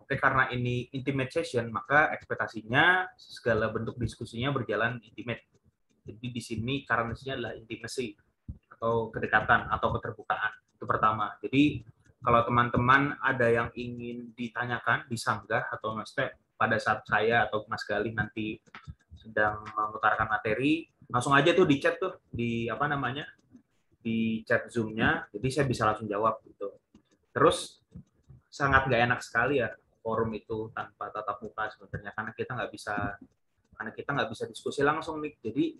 Oke, karena ini intimate session, maka ekspektasinya segala bentuk diskusinya berjalan intimate. Jadi di sini currency-nya adalah intimacy atau kedekatan atau keterbukaan. Itu pertama. Jadi kalau teman-teman ada yang ingin ditanyakan, disanggah atau maksudnya pada saat saya atau Mas Galih nanti sedang mengutarakan materi, langsung aja tuh di chat tuh di apa namanya? Di chat Zoom-nya, jadi saya bisa langsung jawab gitu. Terus sangat nggak enak sekali ya forum itu tanpa tatap muka sebenarnya karena kita nggak bisa diskusi langsung nih. Jadi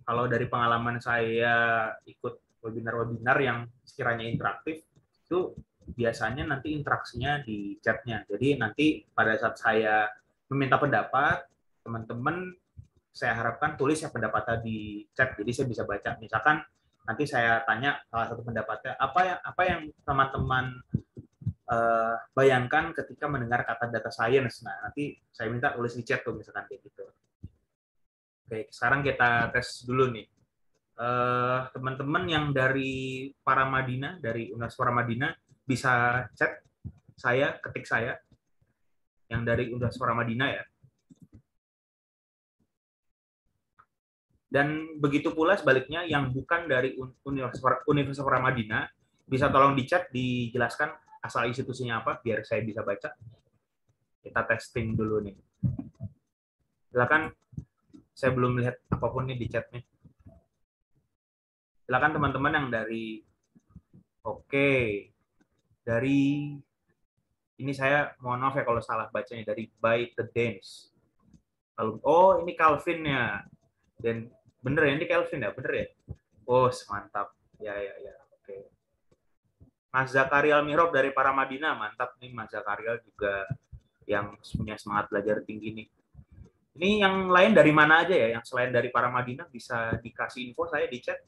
kalau dari pengalaman saya ikut webinar-webinar yang sekiranya interaktif itu biasanya nanti interaksinya di chatnya. Jadi nanti pada saat saya meminta pendapat teman-teman, saya harapkan tulis ya pendapatnya di chat. Jadi saya bisa baca. Misalkan nanti saya tanya salah satu pendapatnya apa yang teman-teman bayangkan ketika mendengar kata data science. Nah, nanti saya minta tulis di chat tuh misalkan kayak gitu. Oke, sekarang kita tes dulu nih. Teman-teman yang dari Paramadina, dari Universitas Paramadina, bisa chat saya, ketik saya, yang dari Universitas Paramadina ya. Dan begitu pula sebaliknya, yang bukan dari Universitas Paramadina, bisa tolong di chat, dijelaskan asal institusinya apa, biar saya bisa baca. Kita testing dulu nih. Silakan, saya belum lihat apapun nih di chatnya. Silakan teman-teman yang dari dari ini saya mohon maaf ya kalau salah bacanya, dari By the Dance. Lalu ini Calvin ya. Dan bener ya, ini Calvin ya, bener ya. Oh, mantap. Ya. Oke. Mas Zakaria Mihrab dari Paramadina, mantap nih Mas Zakaria juga yang punya semangat belajar tinggi nih. Ini yang lain dari mana aja ya? Yang selain dari Paramadina bisa dikasih info saya di chat.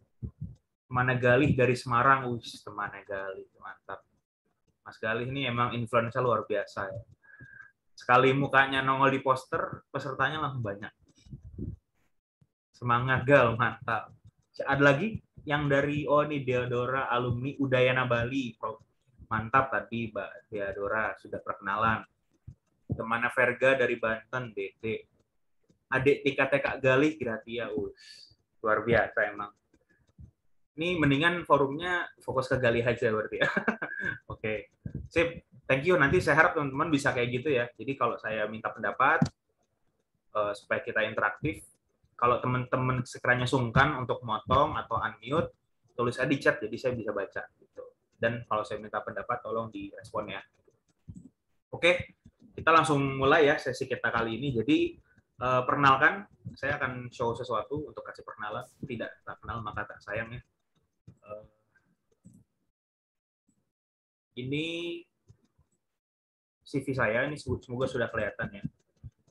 Mana Galih dari Semarang, Temana Galih, mantap. Mas Galih ini emang influencer luar biasa ya. Sekali mukanya nongol di poster, pesertanya langsung banyak. Semangat Gal, mantap. Ada lagi yang dari ini Deodora alumni Udayana Bali. Mantap tadi Mbak Deodora sudah perkenalan. Temana Verga dari Banten, DT. Adik TKT Kak Galih Gratia, luar biasa emang. Ini mendingan forumnya fokus ke Galih aja berarti ya. Oke, sip. Thank you. Nanti saya harap teman-teman bisa kayak gitu ya. Jadi kalau saya minta pendapat, supaya kita interaktif, kalau teman-teman sekiranya sungkan untuk motong atau unmute, tulis aja di chat, jadi saya bisa baca. Gitu. Dan kalau saya minta pendapat, tolong direspon ya. Oke, kita langsung mulai ya sesi kita kali ini. Jadi, perkenalkan, saya akan show sesuatu untuk kasih perkenalan. Tidak tak kenal maka tak sayang ya. Ini CV saya, ini semoga sudah kelihatan ya.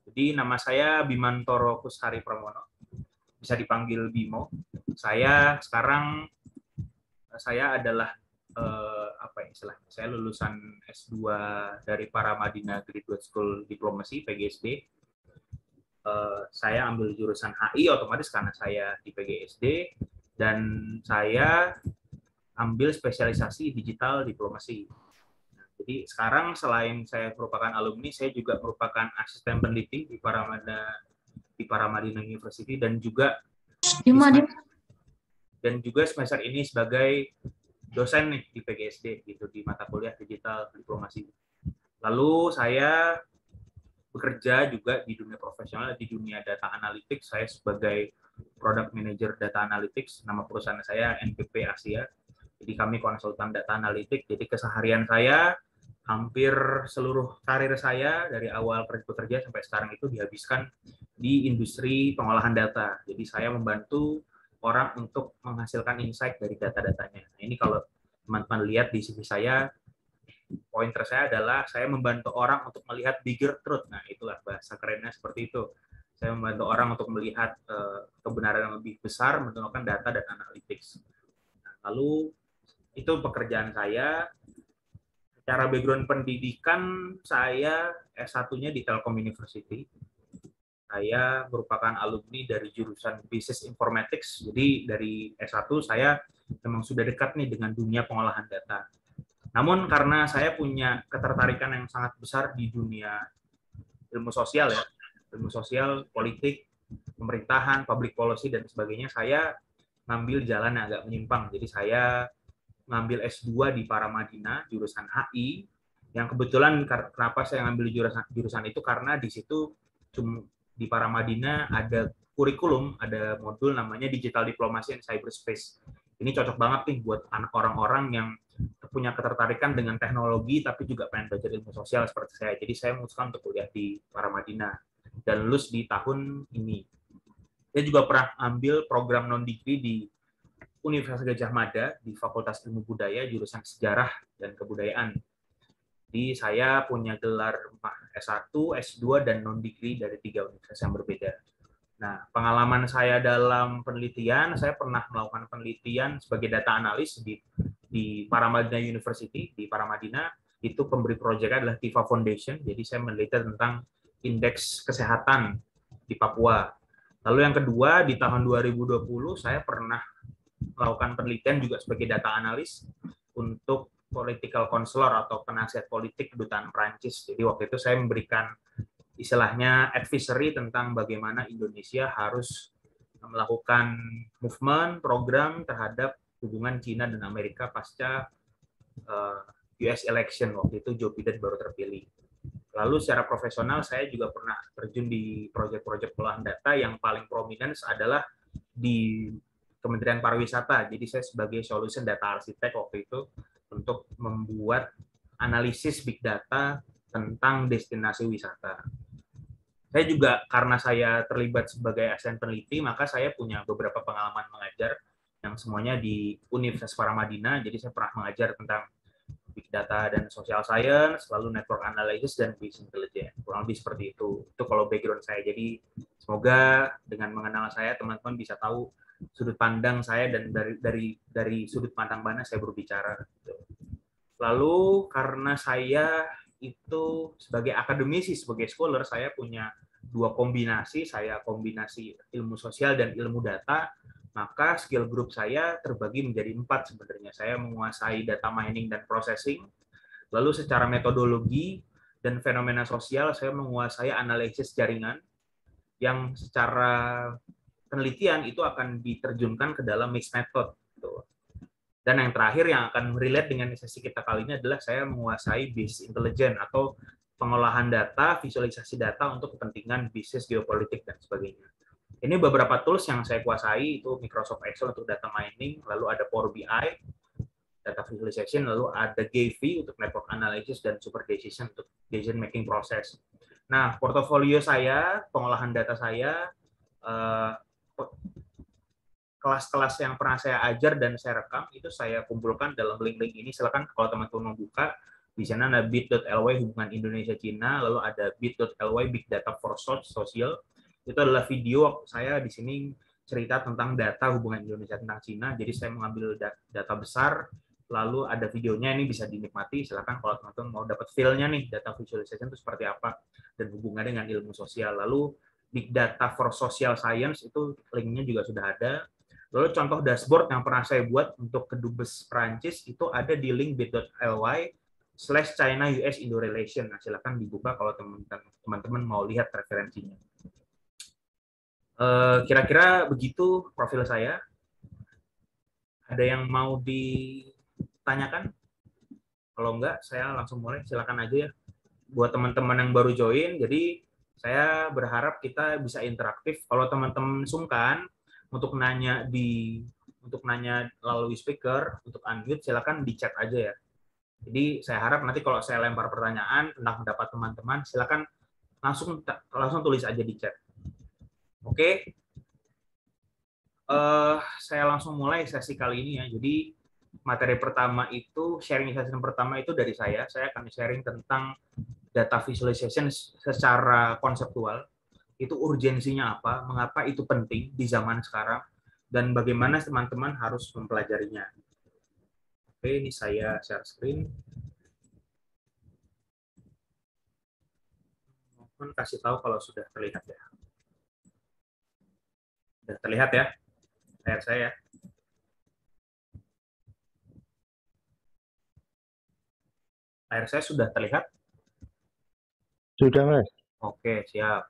Jadi nama saya Bimantoro Kushari Pramono, bisa dipanggil Bimo. Saya adalah saya lulusan S2 dari Paramadina Graduate School Diplomacy PGSD. Saya ambil jurusan HI otomatis karena saya di PGSD, dan saya ambil spesialisasi digital diplomasi. Jadi sekarang selain saya merupakan alumni, saya juga merupakan asisten peneliti di Paramadina University dan juga semester ini sebagai dosen nih di PGSD gitu di mata kuliah digital diplomasi. Lalu saya bekerja juga di dunia profesional di dunia data analytics. Saya sebagai product manager data analytics, nama perusahaan saya NPP Asia. Jadi kami konsultan data analitik. Jadi keseharian saya, hampir seluruh karir saya dari awal bekerja sampai sekarang itu dihabiskan di industri pengolahan data. Jadi saya membantu orang untuk menghasilkan insight dari data-datanya. Nah, ini kalau teman-teman lihat di CV saya, pointer saya adalah saya membantu orang untuk melihat bigger truth. Nah, itulah bahasa kerennya seperti itu. Saya membantu orang untuk melihat kebenaran yang lebih besar menggunakan data dan analytics. Nah, lalu itu pekerjaan saya. Secara background pendidikan, saya S1-nya di Telkom University. Saya merupakan alumni dari jurusan Business Informatics. Jadi dari S1 saya memang sudah dekat nih dengan dunia pengolahan data. Namun karena saya punya ketertarikan yang sangat besar di dunia ilmu sosial ya, ilmu sosial, politik, pemerintahan, public policy dan sebagainya, saya ngambil jalan yang agak menyimpang. Jadi saya ngambil S2 di Paramadina jurusan HI, yang kebetulan kenapa saya ngambil jurusan itu karena di situ di Paramadina ada kurikulum, ada modul namanya Digital Diplomacy and Cyberspace. Ini cocok banget nih buat anak orang-orang yang punya ketertarikan dengan teknologi tapi juga pengen belajar ilmu sosial seperti saya. Jadi saya memutuskan untuk kuliah di Paramadina dan lulus di tahun ini. Saya juga pernah ambil program non degree di Universitas Gadjah Mada di Fakultas Ilmu Budaya jurusan Sejarah dan Kebudayaan. Jadi saya punya gelar S1, S2 dan non degree dari 3 universitas yang berbeda. Nah, pengalaman saya dalam penelitian, saya pernah melakukan penelitian sebagai data analis di Paramadina University di Paramadina. Itu pemberi proyeknya adalah Tifa Foundation. Jadi saya meneliti tentang indeks kesehatan di Papua. Lalu yang kedua, di tahun 2020 saya pernah melakukan penelitian juga sebagai data analis untuk political counselor atau penasihat politik kedutaan Prancis. Jadi waktu itu saya memberikan istilahnya advisory tentang bagaimana Indonesia harus melakukan movement program terhadap hubungan Cina dan Amerika pasca US election. Waktu itu Joe Biden baru terpilih. Lalu secara profesional saya juga pernah terjun di proyek-proyek pengolahan data yang paling prominent adalah di Kementerian Pariwisata. Jadi saya sebagai solution data arsitek waktu itu untuk membuat analisis big data tentang destinasi wisata. Saya juga karena saya terlibat sebagai asisten peneliti, maka saya punya beberapa pengalaman mengajar yang semuanya di Universitas Paramadina. Jadi saya pernah mengajar tentang big data dan social science, lalu network analysis dan business intelligence. Kurang lebih seperti itu. Itu kalau background saya. Jadi semoga dengan mengenal saya teman-teman bisa tahu sudut pandang saya dan dari sudut pandang mana saya berbicara. Lalu karena saya itu sebagai akademisi, sebagai scholar, saya punya dua kombinasi. Saya kombinasi ilmu sosial dan ilmu data. Maka skill group saya terbagi menjadi 4 sebenarnya. Saya menguasai data mining dan processing. Lalu secara metodologi dan fenomena sosial, saya menguasai analisis jaringan yang secara penelitian itu akan diterjunkan ke dalam mixed method. Dan yang terakhir yang akan relate dengan sesi kita kali ini adalah saya menguasai business intelligence atau pengolahan data, visualisasi data untuk kepentingan bisnis, geopolitik, dan sebagainya. Ini beberapa tools yang saya kuasai, itu Microsoft Excel untuk data mining, lalu ada Power BI, data visualization, lalu ada GAVI untuk network analysis, dan super decision untuk decision making process. Nah, portofolio saya, pengolahan data saya, kelas-kelas yang pernah saya ajar dan saya rekam, itu saya kumpulkan dalam link-link ini. Silakan kalau teman-teman membuka, di sana ada bit.ly hubungan Indonesia-Cina, lalu ada bit.ly big data for social. Itu adalah video saya di sini cerita tentang data hubungan Indonesia tentang Cina. Jadi saya mengambil data besar, lalu ada videonya, ini bisa dinikmati. Silakan kalau teman-teman mau dapat feel-nya nih, data visualization itu seperti apa, dan hubungannya dengan ilmu sosial. Lalu big data for social science, itu linknya juga sudah ada. Lalu contoh dashboard yang pernah saya buat untuk Kedubes Prancis itu ada di link bit.ly/China-US Indo Relation. Nah, silakan dibuka kalau teman-teman mau lihat referensinya. Kira-kira begitu profil saya. Ada yang mau ditanyakan? Kalau enggak, saya langsung mulai. Silakan aja ya. Buat teman-teman yang baru join, jadi saya berharap kita bisa interaktif. Kalau teman-teman sungkan untuk nanya melalui speaker, untuk unmute, silakan di chat aja ya. Jadi saya harap nanti kalau saya lempar pertanyaan tentang pendapat teman-teman, silakan langsung tulis aja di chat. Oke, saya langsung mulai sesi kali ini ya. Jadi materi pertama itu, sharing session pertama itu dari saya. Saya akan sharing tentang data visualization secara konseptual. Itu urgensinya apa, mengapa itu penting di zaman sekarang, dan bagaimana teman-teman harus mempelajarinya. Oke, ini saya share screen. Mohon kasih tahu kalau sudah terlihat ya. Sudah terlihat ya, layar saya. Layar saya sudah terlihat? Sudah, Mas. Oke, siap.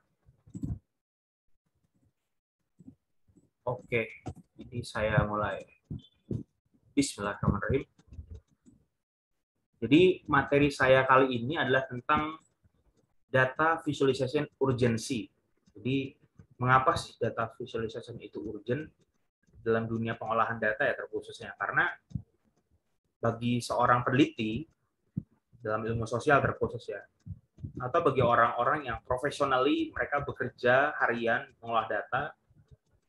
Oke, jadi saya mulai. Bismillahirrahmanirrahim. Jadi materi saya kali ini adalah tentang data visualization urgency. Jadi mengapa sih data visualization itu urgent dalam dunia pengolahan data ya terkhususnya? Karena bagi seorang peneliti dalam ilmu sosial terkhusus ya, atau bagi orang-orang yang professionally mereka bekerja harian mengolah data,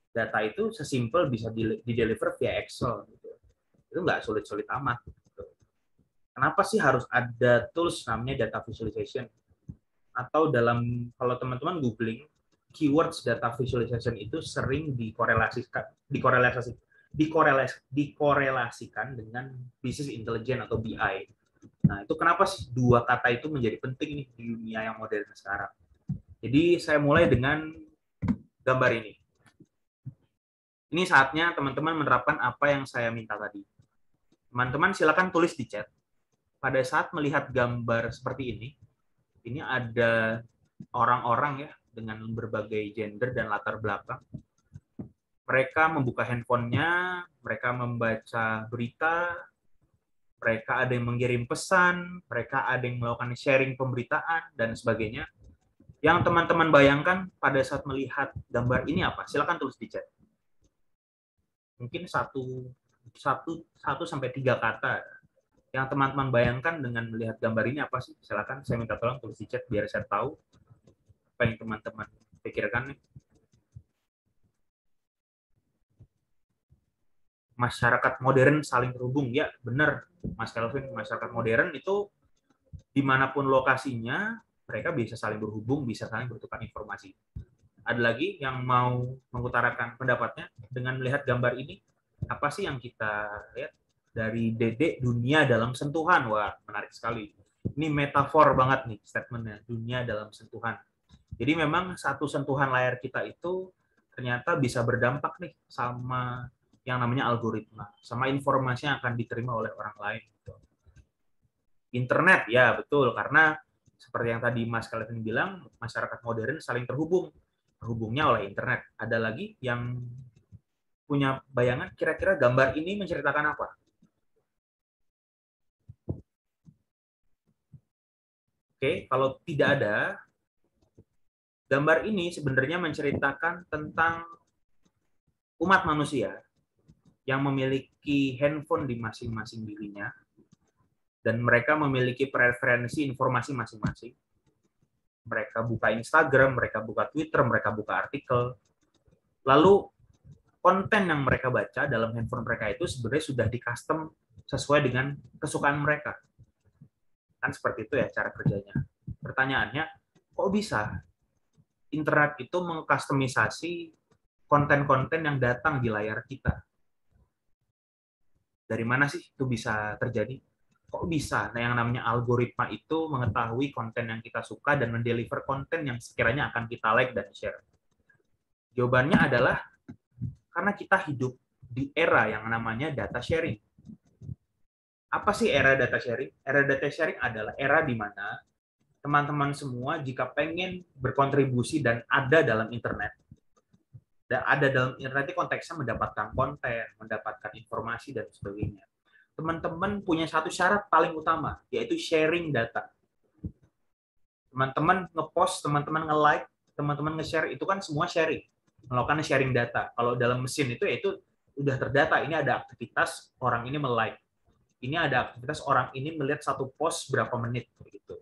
data itu sesimpel bisa di-deliver via Excel. Gitu. Itu nggak sulit-sulit amat. Gitu. Kenapa sih harus ada tools namanya data visualization? Atau dalam kalau teman-teman googling keywords data visualization itu sering dikorelasikan dengan business intelligence atau BI. Nah, itu kenapa sih dua kata itu menjadi penting nih di dunia yang modern sekarang? Jadi saya mulai dengan gambar ini. Ini saatnya teman-teman menerapkan apa yang saya minta tadi. Teman-teman silakan tulis di chat. Pada saat melihat gambar seperti ini ada orang-orang ya dengan berbagai gender dan latar belakang. Mereka membuka handphonenya, mereka membaca berita, mereka ada yang mengirim pesan, mereka ada yang melakukan sharing pemberitaan, dan sebagainya. Yang teman-teman bayangkan pada saat melihat gambar ini apa? Silakan tulis di chat. Mungkin satu sampai 3 kata yang teman-teman bayangkan dengan melihat gambar ini apa sih? Silakan saya minta tolong tulis di chat biar saya tahu apa yang teman-teman pikirkan nih. Masyarakat modern saling terhubung, ya benar Mas Kelvin. Masyarakat modern itu dimanapun lokasinya mereka bisa saling berhubung, bisa saling bertukar informasi. Ada lagi yang mau mengutarakan pendapatnya dengan melihat gambar ini? Apa sih yang kita lihat dari Dedek, dunia dalam sentuhan? Wah, menarik sekali. Ini metafor banget nih statementnya, dunia dalam sentuhan. Jadi memang satu sentuhan layar kita itu ternyata bisa berdampak nih sama yang namanya algoritma, sama informasi yang akan diterima oleh orang lain. Internet, ya betul, karena seperti yang tadi Mas Kelvin bilang, masyarakat modern saling terhubung, terhubungnya oleh internet. Ada lagi yang punya bayangan kira-kira gambar ini menceritakan apa? Oke, kalau tidak ada, gambar ini sebenarnya menceritakan tentang umat manusia yang memiliki handphone di masing-masing dirinya, dan mereka memiliki preferensi informasi masing-masing. Mereka buka Instagram, mereka buka Twitter, mereka buka artikel. Lalu konten yang mereka baca dalam handphone mereka itu sebenarnya sudah di custom sesuai dengan kesukaan mereka. Kan seperti itu ya cara kerjanya. Pertanyaannya, kok bisa internet itu mengkustomisasi konten-konten yang datang di layar kita? Dari mana sih itu bisa terjadi? Kok bisa? Nah, yang namanya algoritma itu mengetahui konten yang kita suka dan mendeliver konten yang sekiranya akan kita like dan share. Jawabannya adalah karena kita hidup di era yang namanya data sharing. Apa sih era data sharing? Era data sharing adalah era di mana teman-teman semua jika pengen berkontribusi dan ada dalam internet, dan ada dalam internet konteksnya mendapatkan konten, mendapatkan informasi, dan sebagainya. Teman-teman punya satu syarat paling utama, yaitu sharing data. Teman-teman ngepost, teman-teman nge-like, teman-teman nge-share, itu kan semua sharing. Melakukan sharing data. Kalau dalam mesin itu, yaitu udah terdata, ini ada aktivitas orang ini me-like. Ini ada aktivitas orang ini melihat satu post berapa menit. Gitu.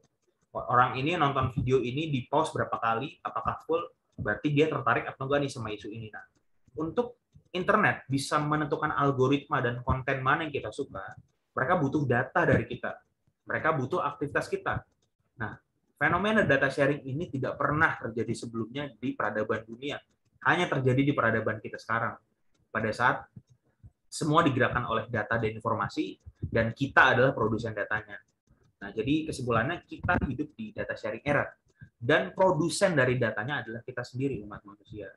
Orang ini nonton video ini di post berapa kali, apakah full, berarti dia tertarik atau enggak nih sama isu ini. Nah, untuk internet bisa menentukan algoritma dan konten mana yang kita suka, mereka butuh data dari kita. Mereka butuh aktivitas kita. Nah, fenomena data sharing ini tidak pernah terjadi sebelumnya di peradaban dunia. Hanya terjadi di peradaban kita sekarang. Pada saat semua digerakkan oleh data dan informasi, dan kita adalah produsen datanya. Nah, jadi kesimpulannya kita hidup di data sharing era. Dan produsen dari datanya adalah kita sendiri, umat manusia.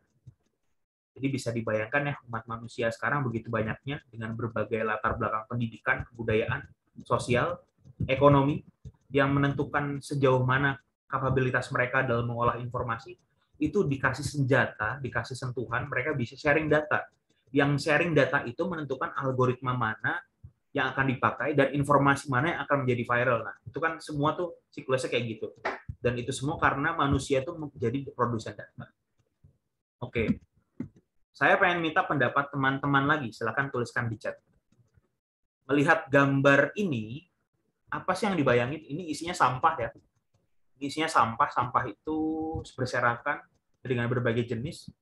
Jadi bisa dibayangkan ya, umat manusia sekarang begitu banyaknya dengan berbagai latar belakang pendidikan, kebudayaan, sosial, ekonomi. yang menentukan sejauh mana kapabilitas mereka dalam mengolah informasi, itu dikasih senjata, dikasih sentuhan, mereka bisa sharing data. Yang sharing data itu menentukan algoritma mana yang akan dipakai dan informasi mana yang akan menjadi viral. Nah, itu kan semua tuh siklusnya kayak gitu. Dan itu semua karena manusia itu menjadi produsen data. Oke. Saya pengen minta pendapat teman-teman lagi, silakan tuliskan di chat. Melihat gambar ini, apa sih yang dibayangin? Ini isinya sampah ya. Isinya sampah, sampah itu berserakan dengan berbagai jenis.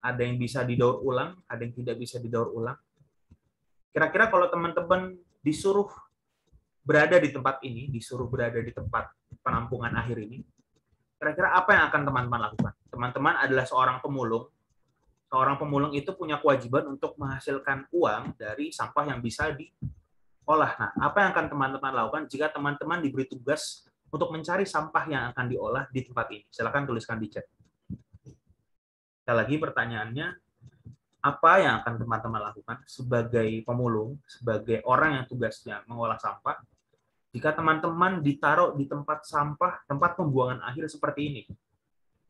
Ada yang bisa didaur ulang, ada yang tidak bisa didaur ulang. Kira-kira kalau teman-teman disuruh berada di tempat ini, disuruh berada di tempat penampungan akhir ini, kira-kira apa yang akan teman-teman lakukan? Teman-teman adalah seorang pemulung. Seorang pemulung itu punya kewajiban untuk menghasilkan uang dari sampah yang bisa diolah. Nah, apa yang akan teman-teman lakukan jika teman-teman diberi tugas untuk mencari sampah yang akan diolah di tempat ini? Silakan tuliskan di chat. Sekali lagi pertanyaannya, apa yang akan teman-teman lakukan sebagai pemulung, sebagai orang yang tugasnya mengolah sampah, jika teman-teman ditaruh di tempat sampah, tempat pembuangan akhir seperti ini?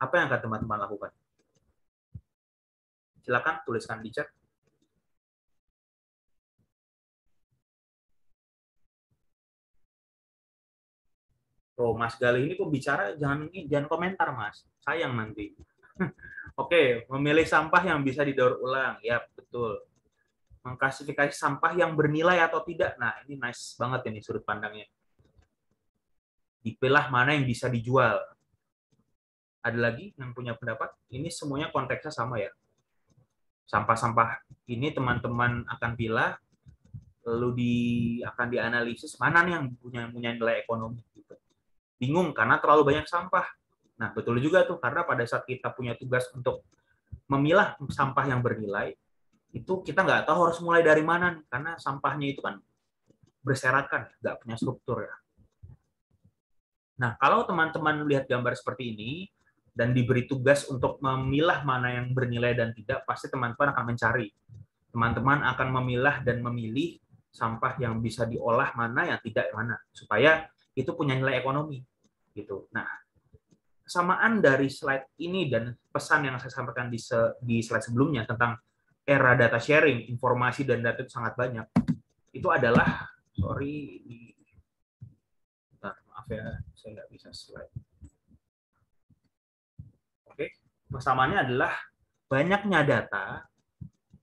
Apa yang akan teman-teman lakukan? Silakan tuliskan di chat. Oh, Mas Galih ini pembicara, jangan komentar, Mas. Sayang nanti. Oke, memilih sampah yang bisa didaur ulang. Ya, betul. Mengklasifikasi sampah yang bernilai atau tidak. Nah, ini nice banget ini sudut pandangnya. Dipilah mana yang bisa dijual. Ada lagi yang punya pendapat? Ini semuanya konteksnya sama ya. Sampah-sampah ini teman-teman akan pilah, lalu akan dianalisis mana nih yang punya nilai ekonomi. Gitu. Bingung karena terlalu banyak sampah. Nah, betul juga tuh, karena pada saat kita punya tugas untuk memilah sampah yang bernilai, itu kita nggak tahu harus mulai dari mana nih, karena sampahnya itu kan berserakan, nggak punya struktur ya. Nah, kalau teman-teman lihat gambar seperti ini dan diberi tugas untuk memilah mana yang bernilai dan tidak, pasti teman-teman akan mencari. Teman-teman akan memilah dan memilih sampah yang bisa diolah mana yang tidak mana, supaya itu punya nilai ekonomi. Gitu. Nah, kesamaan dari slide ini dan pesan yang saya sampaikan di slide sebelumnya tentang era data sharing, informasi dan data itu sangat banyak. Itu adalah, maaf ya, saya nggak bisa slide. Oke, persamaannya adalah banyaknya data,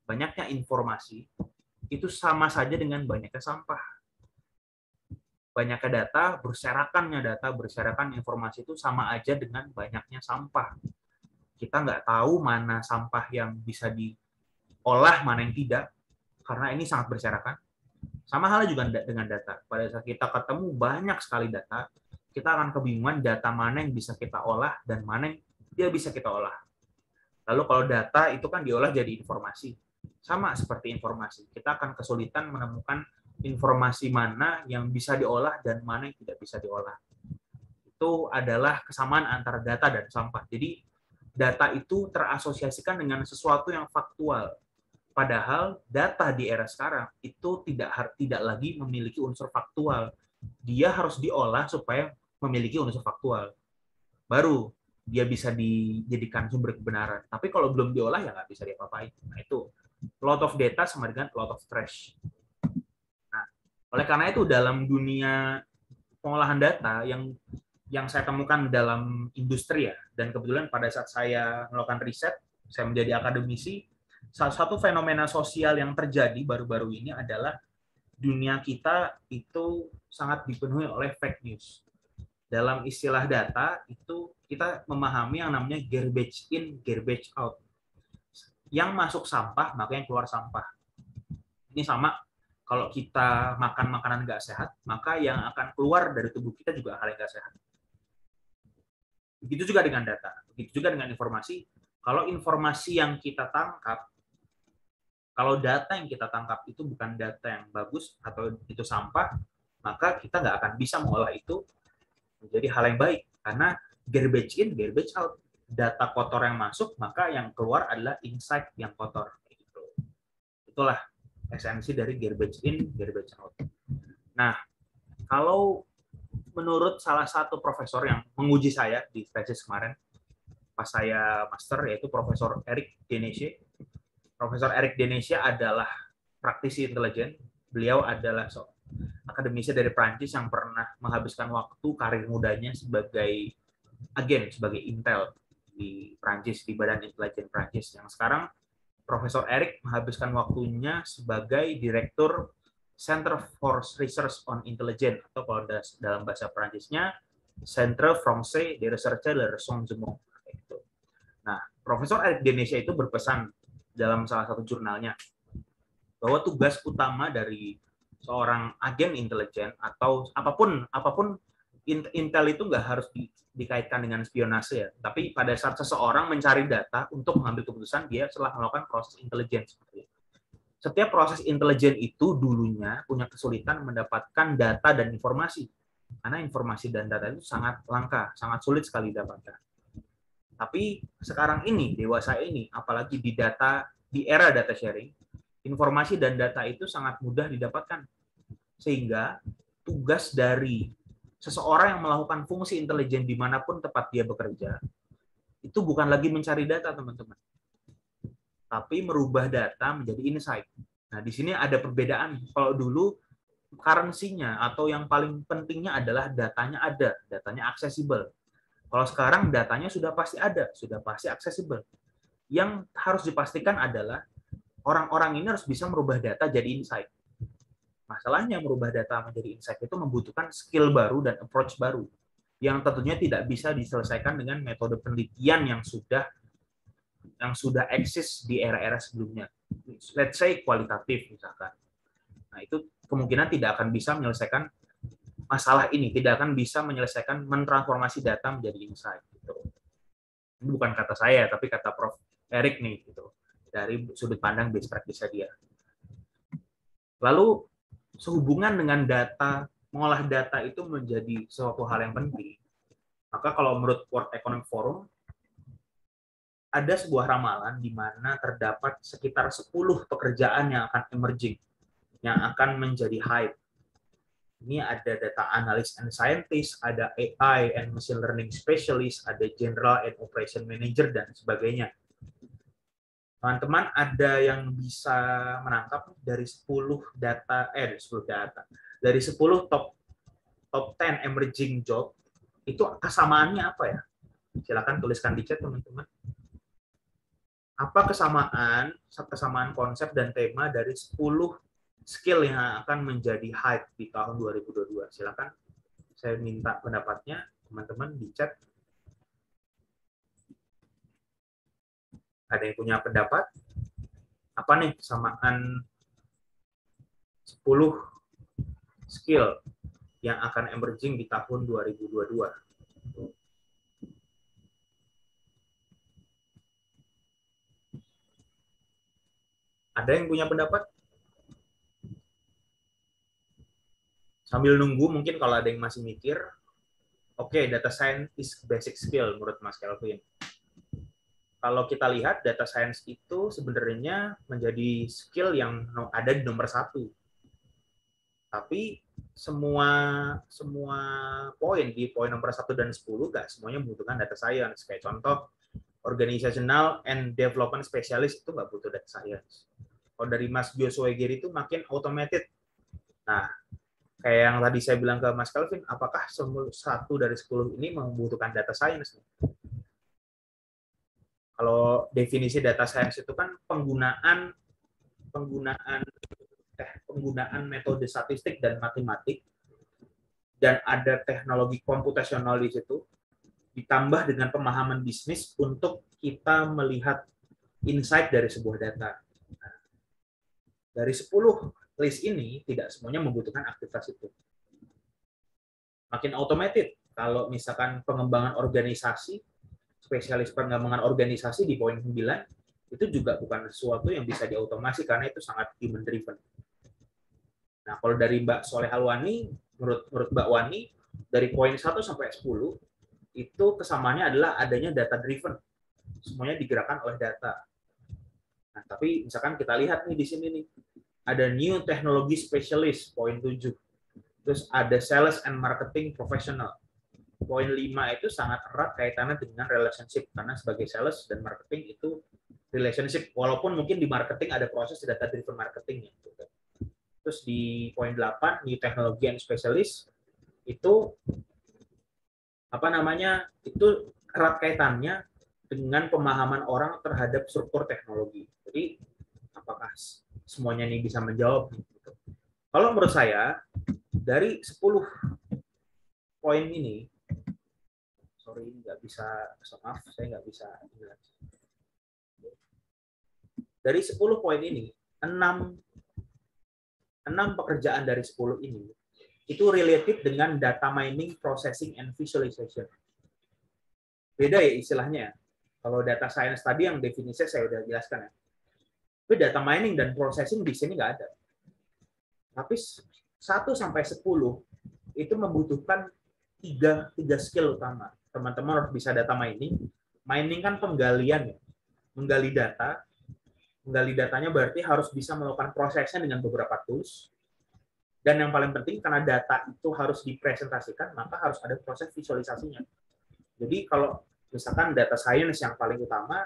banyaknya informasi, itu sama saja dengan banyaknya sampah. Banyaknya data, berserakan informasi itu sama aja dengan banyaknya sampah. Kita nggak tahu mana sampah yang bisa diolah, mana yang tidak, karena ini sangat berserakan. Sama halnya juga dengan data. Pada saat kita ketemu banyak sekali data, kita akan kebingungan data mana yang bisa kita olah dan mana yang tidak bisa kita olah. Lalu kalau data itu kan diolah jadi informasi. Sama seperti informasi. Kita akan kesulitan menemukan informasi mana yang bisa diolah dan mana yang tidak bisa diolah. Itu adalah kesamaan antara data dan sampah. Jadi data itu terasosiasikan dengan sesuatu yang faktual. Padahal data di era sekarang itu tidak lagi memiliki unsur faktual. Dia harus diolah supaya memiliki unsur faktual. Baru dia bisa dijadikan sumber kebenaran. Tapi kalau belum diolah ya nggak bisa diapa-apain. Nah itu lot of data sama dengan lot of trash. Nah, oleh karena itu dalam dunia pengolahan data yang saya temukan dalam industri ya, dan kebetulan pada saat saya melakukan riset, saya menjadi akademisi, salah satu fenomena sosial yang terjadi baru-baru ini adalah dunia kita itu sangat dipenuhi oleh fake news. Dalam istilah data itu kita memahami yang namanya garbage in, garbage out. Yang masuk sampah, maka yang keluar sampah. Ini sama kalau kita makan makanan nggak sehat, maka yang akan keluar dari tubuh kita juga hal yang nggak sehat. Begitu juga dengan data, begitu juga dengan informasi. Kalau informasi yang kita tangkap, kalau data yang kita tangkap itu bukan data yang bagus atau itu sampah, maka kita nggak akan bisa mengolah itu menjadi hal yang baik. Karena garbage in, garbage out. Data kotor yang masuk, maka yang keluar adalah insight yang kotor. Itulah esensi dari garbage in, garbage out. Nah, kalau menurut salah satu profesor yang menguji saya di tesis kemarin pas saya master, yaitu Profesor Eric Deneche. Profesor Eric Deneche adalah praktisi intelijen. Beliau adalah akademisi dari Prancis yang pernah menghabiskan waktu karir mudanya sebagai agen, sebagai intel di Prancis, di Badan Intelijen Prancis. Yang sekarang Profesor Eric menghabiskan waktunya sebagai direktur Center for Research on Intelligence, atau kalau dalam bahasa Prancisnya Centre Français de Recherche de Renseignement. Nah, Profesor Eric Deneche itu berpesan dalam salah satu jurnalnya bahwa tugas utama dari seorang agen intelijen atau apapun intel itu nggak harus dikaitkan dengan spionase ya, tapi pada saat seseorang mencari data untuk mengambil keputusan, dia setelah melakukan proses intelijen. Setiap proses intelijen itu dulunya punya kesulitan mendapatkan data dan informasi, karena informasi dan data itu sangat langka, sangat sulit sekali didapatkan. Tapi sekarang ini, dewasa ini, apalagi di era data sharing, informasi dan data itu sangat mudah didapatkan. Sehingga tugas dari seseorang yang melakukan fungsi intelijen dimanapun tempat dia bekerja, itu bukan lagi mencari data, teman-teman, tapi merubah data menjadi insight. Nah, di sini ada perbedaan. Kalau dulu currency-nya atau yang paling pentingnya adalah datanya ada, datanya aksesibel. Kalau sekarang datanya sudah pasti ada, sudah pasti aksesibel. Yang harus dipastikan adalah orang-orang ini harus bisa merubah data jadi insight. Masalahnya merubah data menjadi insight itu membutuhkan skill baru dan approach baru, yang tentunya tidak bisa diselesaikan dengan metode penelitian yang sudah eksis di era-era sebelumnya. Let's say kualitatif misalkan. Nah, itu kemungkinan tidak akan bisa menyelesaikan masalah ini, tidak akan bisa menyelesaikan mentransformasi data menjadi insight. Gitu. Ini bukan kata saya, tapi kata Prof. Eric nih, gitu, dari sudut pandang best practice dia. Lalu sehubungan dengan data, mengolah data itu menjadi suatu hal yang penting. Maka kalau menurut World Economic Forum, ada sebuah ramalan di mana terdapat sekitar 10 pekerjaan yang akan emerging, yang akan menjadi hype. Ini ada data analyst and scientist, ada AI and machine learning specialist, ada general and operation manager, dan sebagainya. Teman-teman ada yang bisa menangkap dari 10 data, dari 10 top 10 emerging job, itu kesamaannya apa ya? Silakan tuliskan di chat, teman-teman. Apa kesamaan konsep dan tema dari 10 skill yang akan menjadi hype di tahun 2022? Silakan, saya minta pendapatnya teman-teman di chat. Ada yang punya pendapat? Apa nih kesamaan 10 skill yang akan emerging di tahun 2022? Ada yang punya pendapat? Sambil nunggu, mungkin kalau ada yang masih mikir, oke, data science is basic skill menurut Mas Kelvin. Kalau kita lihat, data science itu sebenarnya menjadi skill yang ada di nomor 1. Tapi semua poin di poin nomor 1 dan 10 nggak semuanya membutuhkan data science. Kayak contoh, organizational and development specialist itu nggak butuh data science. Kalau dari Mas Joshua Giri itu makin automated. Nah, kayak yang tadi saya bilang ke Mas Kelvin, apakah 1 dari 10 ini membutuhkan data science? Kalau definisi data science itu kan penggunaan metode statistik dan matematik, dan ada teknologi komputasional di situ, ditambah dengan pemahaman bisnis untuk kita melihat insight dari sebuah data. Nah, dari 10 list ini, tidak semuanya membutuhkan aktivitas itu. Makin automated. Kalau misalkan pengembangan organisasi, spesialis pengembangan organisasi di poin 9, itu juga bukan sesuatu yang bisa diotomasi karena itu sangat human driven. Nah, kalau dari Mbak Soleh Alwani, menurut Mbak Wani, dari poin 1 sampai 10, itu kesamaannya adalah adanya data driven. Semuanya digerakkan oleh data. Nah, tapi misalkan kita lihat nih di sini nih, ada new technology specialist, poin 7. Terus ada sales and marketing professional. Poin 5 itu sangat erat kaitannya dengan relationship, karena sebagai sales dan marketing itu relationship, walaupun mungkin di marketing ada proses data driven marketing. Terus di poin 8, new technology and specialist, itu apa namanya, itu erat kaitannya dengan pemahaman orang terhadap struktur teknologi. Jadi apakah semuanya ini bisa menjawab? Kalau menurut saya, dari 10 poin ini, sorry nggak bisa, maaf saya nggak bisa. Dari 10 poin ini, 6 pekerjaan dari 10 ini itu related dengan data mining, processing, and visualization. Beda ya istilahnya. Kalau data science tadi yang definisinya saya udah jelaskan ya. Tapi data mining dan processing di sini nggak ada. Tapi 1 sampai 10 itu membutuhkan tiga skill utama. Teman-teman harus bisa data mining. Mining kan penggalian ya. Menggali data. Menggali datanya berarti harus bisa melakukan prosesnya dengan beberapa tools. Dan yang paling penting, karena data itu harus dipresentasikan, maka harus ada proses visualisasinya. Jadi kalau misalkan data science yang paling utama,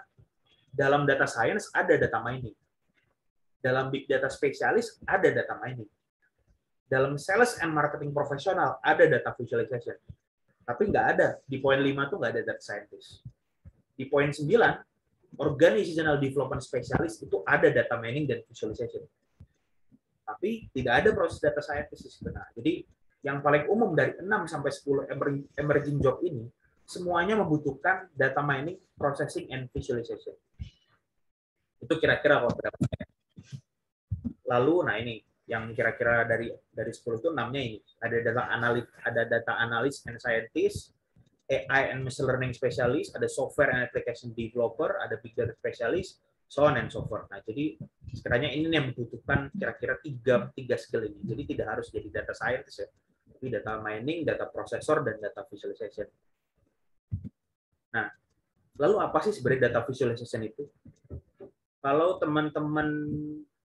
dalam data science ada data mining. Dalam big data spesialis ada data mining. Dalam sales and marketing profesional ada data visualization. Tapi nggak ada. Di poin 5 tuh nggak ada data scientist. Di poin 9, organizational development specialist itu ada data mining dan visualization. Tapi tidak ada proses data scientist sebenarnya. Jadi yang paling umum dari 6 sampai 10 emerging job ini, semuanya membutuhkan data mining, processing, and visualization. Itu kira-kira kalau berapa. Lalu, nah ini yang kira-kira dari 10 itu 6-nya ini. Ada data analyst and scientist, AI and machine learning specialist, ada software and application developer, ada big data specialist, so on and so forth. Nah, jadi sekiranya ini yang membutuhkan kira-kira tiga skill ini. Jadi tidak harus jadi data scientist ya, tapi data mining, data processor, dan data visualization. Nah, lalu apa sih sebenarnya data visualization itu? Kalau teman-teman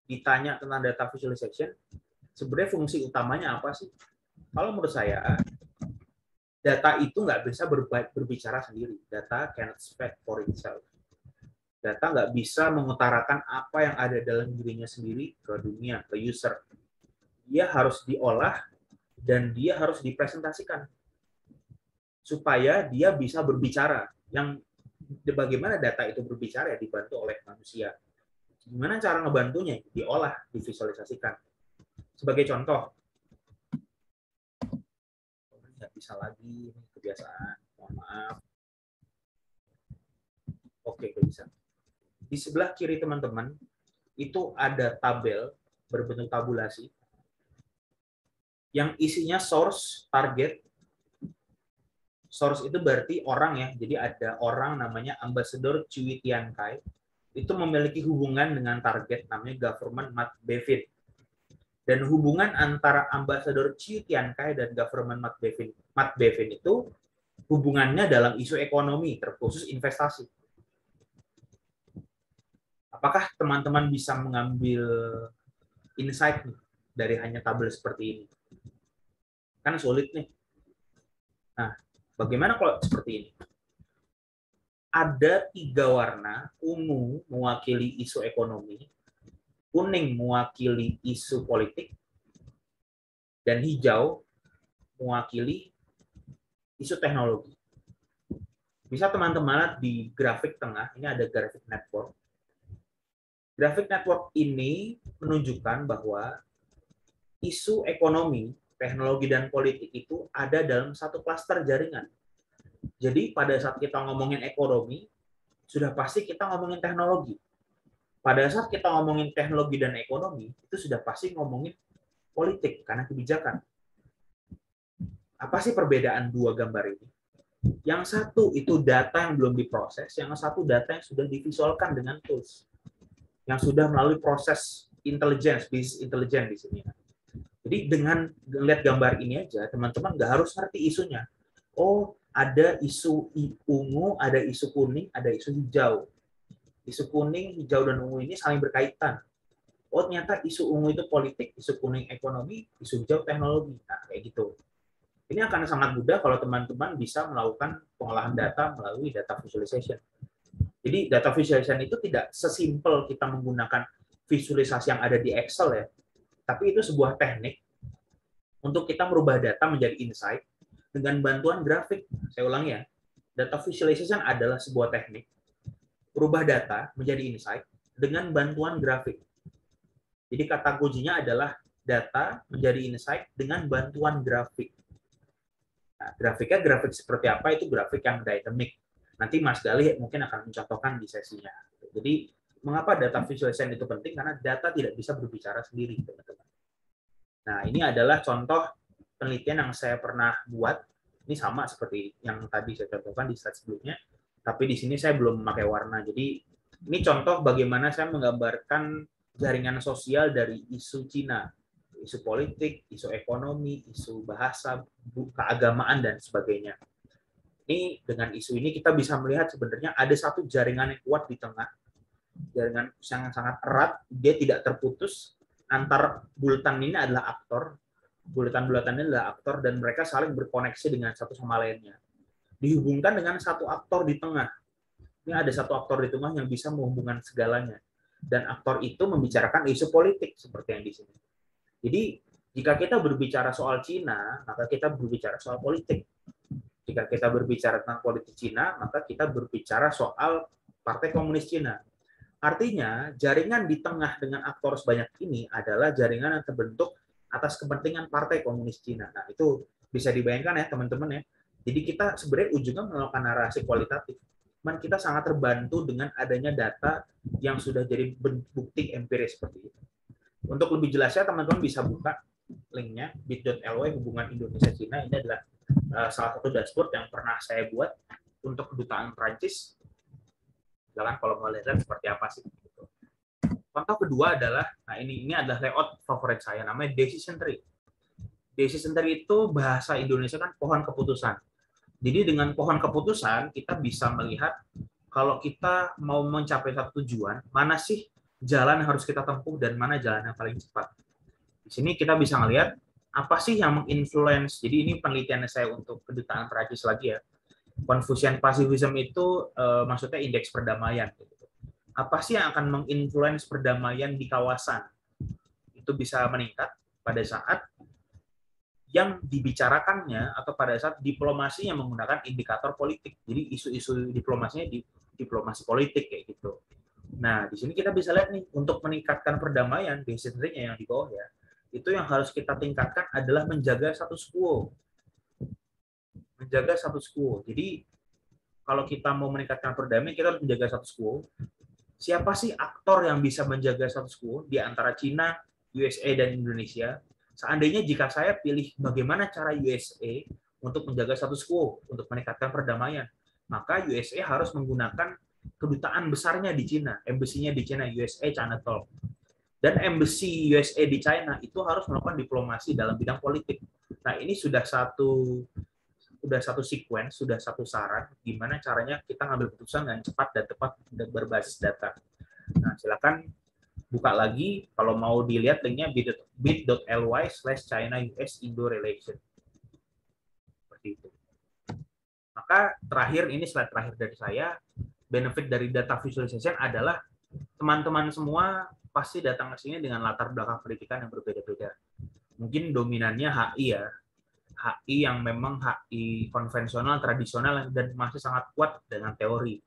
ditanya tentang data visualization, sebenarnya fungsi utamanya apa sih? Kalau menurut saya, data itu nggak bisa berbicara sendiri. Data cannot speak for itself. Data nggak bisa mengutarakan apa yang ada dalam dirinya sendiri ke dunia, ke user. Dia harus diolah dan dia harus dipresentasikan supaya dia bisa berbicara. Yang bagaimana data itu berbicara ya dibantu oleh manusia. Gimana cara ngebantunya? Diolah, divisualisasikan. Sebagai contoh, nggak bisa lagi, kebiasaan, mohon maaf. Oke, bisa. Di sebelah kiri teman-teman, itu ada tabel berbentuk tabulasi yang isinya source, target. Source itu berarti orang ya, jadi ada orang namanya Ambassador Cui Tian Kai, itu memiliki hubungan dengan target namanya Government Mat Bevin. Dan hubungan antara Ambassador Cui Tian Kai dan Government Mat Bevin itu hubungannya dalam isu ekonomi, terkhusus investasi. Apakah teman-teman bisa mengambil insight nih dari hanya tabel seperti ini? Kan sulit nih. Nah, bagaimana kalau seperti ini? Ada 3 warna, ungu mewakili isu ekonomi, kuning mewakili isu politik, dan hijau mewakili isu teknologi. Bisa teman-teman lihat di grafik tengah, ini ada grafik network. Grafik network ini menunjukkan bahwa isu ekonomi, teknologi, dan politik itu ada dalam satu klaster jaringan. Jadi pada saat kita ngomongin ekonomi, sudah pasti kita ngomongin teknologi. Pada saat kita ngomongin teknologi dan ekonomi, itu sudah pasti ngomongin politik, karena kebijakan. Apa sih perbedaan dua gambar ini? Yang satu itu data yang belum diproses, yang satu data yang sudah divisualkan dengan tools. Yang sudah melalui proses intelligence, business intelligence di sini. Jadi dengan lihat gambar ini aja, teman-teman nggak harus ngerti isunya. Oh, ada isu ungu, ada isu kuning, ada isu hijau. Isu kuning, hijau, dan ungu ini saling berkaitan. oh ternyata isu ungu itu politik, isu kuning ekonomi, isu hijau teknologi. Nah, kayak gitu. Ini akan sangat mudah kalau teman-teman bisa melakukan pengolahan data melalui data visualization. Jadi data visualization itu tidak sesimpel kita menggunakan visualisasi yang ada di Excel ya, tapi itu sebuah teknik untuk kita merubah data menjadi insight dengan bantuan grafik. Saya ulangi ya, data visualization adalah sebuah teknik merubah data menjadi insight dengan bantuan grafik. Jadi kata kuncinya adalah data menjadi insight dengan bantuan grafik. Nah, grafiknya grafik seperti apa? Itu grafik yang dynamic. Nanti Mas Galih mungkin akan mencontohkan di sesinya. Jadi, mengapa data visualization itu penting? Karena data tidak bisa berbicara sendiri, teman-teman. Nah, ini adalah contoh penelitian yang saya pernah buat. Ini sama seperti yang tadi saya contohkan di slide sebelumnya, tapi di sini saya belum memakai warna. Jadi, ini contoh bagaimana saya menggambarkan jaringan sosial dari isu Cina, isu politik, isu ekonomi, isu bahasa, keagamaan, dan sebagainya. Ini dengan isu ini kita bisa melihat sebenarnya ada satu jaringan yang kuat di tengah, jaringan yang sangat erat, dia tidak terputus, antar bulatan ini adalah aktor, bulatan-bulatan ini adalah aktor, dan mereka saling berkoneksi dengan satu sama lainnya. Dihubungkan dengan satu aktor di tengah. Ini ada satu aktor di tengah yang bisa menghubungkan segalanya. Dan aktor itu membicarakan isu politik, seperti yang di sini. Jadi, jika kita berbicara soal Cina, maka kita berbicara soal politik. Jika kita berbicara tentang politik Cina, maka kita berbicara soal Partai Komunis Cina. Artinya, jaringan di tengah dengan aktor sebanyak ini adalah jaringan yang terbentuk atas kepentingan Partai Komunis Cina. Nah, itu bisa dibayangkan ya, teman-teman ya. Jadi kita sebenarnya ujungnya melakukan narasi kualitatif. Cuman kita sangat terbantu dengan adanya data yang sudah jadi bukti empiris seperti itu. Untuk lebih jelasnya, teman-teman bisa buka linknya bit.ly hubungan Indonesia-Cina. Ini adalah salah satu dashboard yang pernah saya buat untuk kedutaan Prancis. Silakan kalau mau lihat seperti apa sih. Contoh kedua adalah, nah ini adalah layout favorit saya, namanya decision tree. Decision tree itu bahasa Indonesia kan pohon keputusan. Jadi dengan pohon keputusan kita bisa melihat kalau kita mau mencapai satu tujuan, mana sih jalan yang harus kita tempuh dan mana jalan yang paling cepat. Di sini kita bisa melihat apa sih yang menginfluence. Jadi ini penelitian saya untuk kedutaan Prancis lagi ya. Confucian pacifism itu maksudnya indeks perdamaian. Apa sih yang akan menginfluence perdamaian di kawasan? Itu bisa meningkat pada saat yang dibicarakannya atau pada saat diplomasi yang menggunakan indikator politik. Jadi isu-isu diplomasinya di diplomasi politik kayak gitu. Nah, di sini kita bisa lihat nih, untuk meningkatkan perdamaian, basically yang di bawah ya, itu yang harus kita tingkatkan adalah menjaga status quo. Menjaga status quo. Jadi, kalau kita mau meningkatkan perdamaian, kita harus menjaga status quo. Siapa sih aktor yang bisa menjaga status quo di antara Cina, USA, dan Indonesia? Seandainya jika saya pilih bagaimana cara USA untuk menjaga status quo, untuk meningkatkan perdamaian, maka USA harus menggunakan kedutaan besarnya di Cina, embassy-nya di Cina, USA China Talk. Dan embassy USA di China itu harus melakukan diplomasi dalam bidang politik. Nah, ini sudah satu sequence, sudah satu saran gimana caranya kita ngambil keputusan dengan cepat dan tepat dan berbasis data. Nah, silakan buka lagi kalau mau dilihat linknya bit.ly/China-US-Indo-Relation. Seperti itu. Maka terakhir, ini slide terakhir dari saya, benefit dari data visualization adalah teman-teman semua pasti datang ke sini dengan latar belakang pendidikan yang berbeda-beda. Mungkin dominannya HI ya, HI yang memang HI konvensional, tradisional, dan masih sangat kuat dengan teori.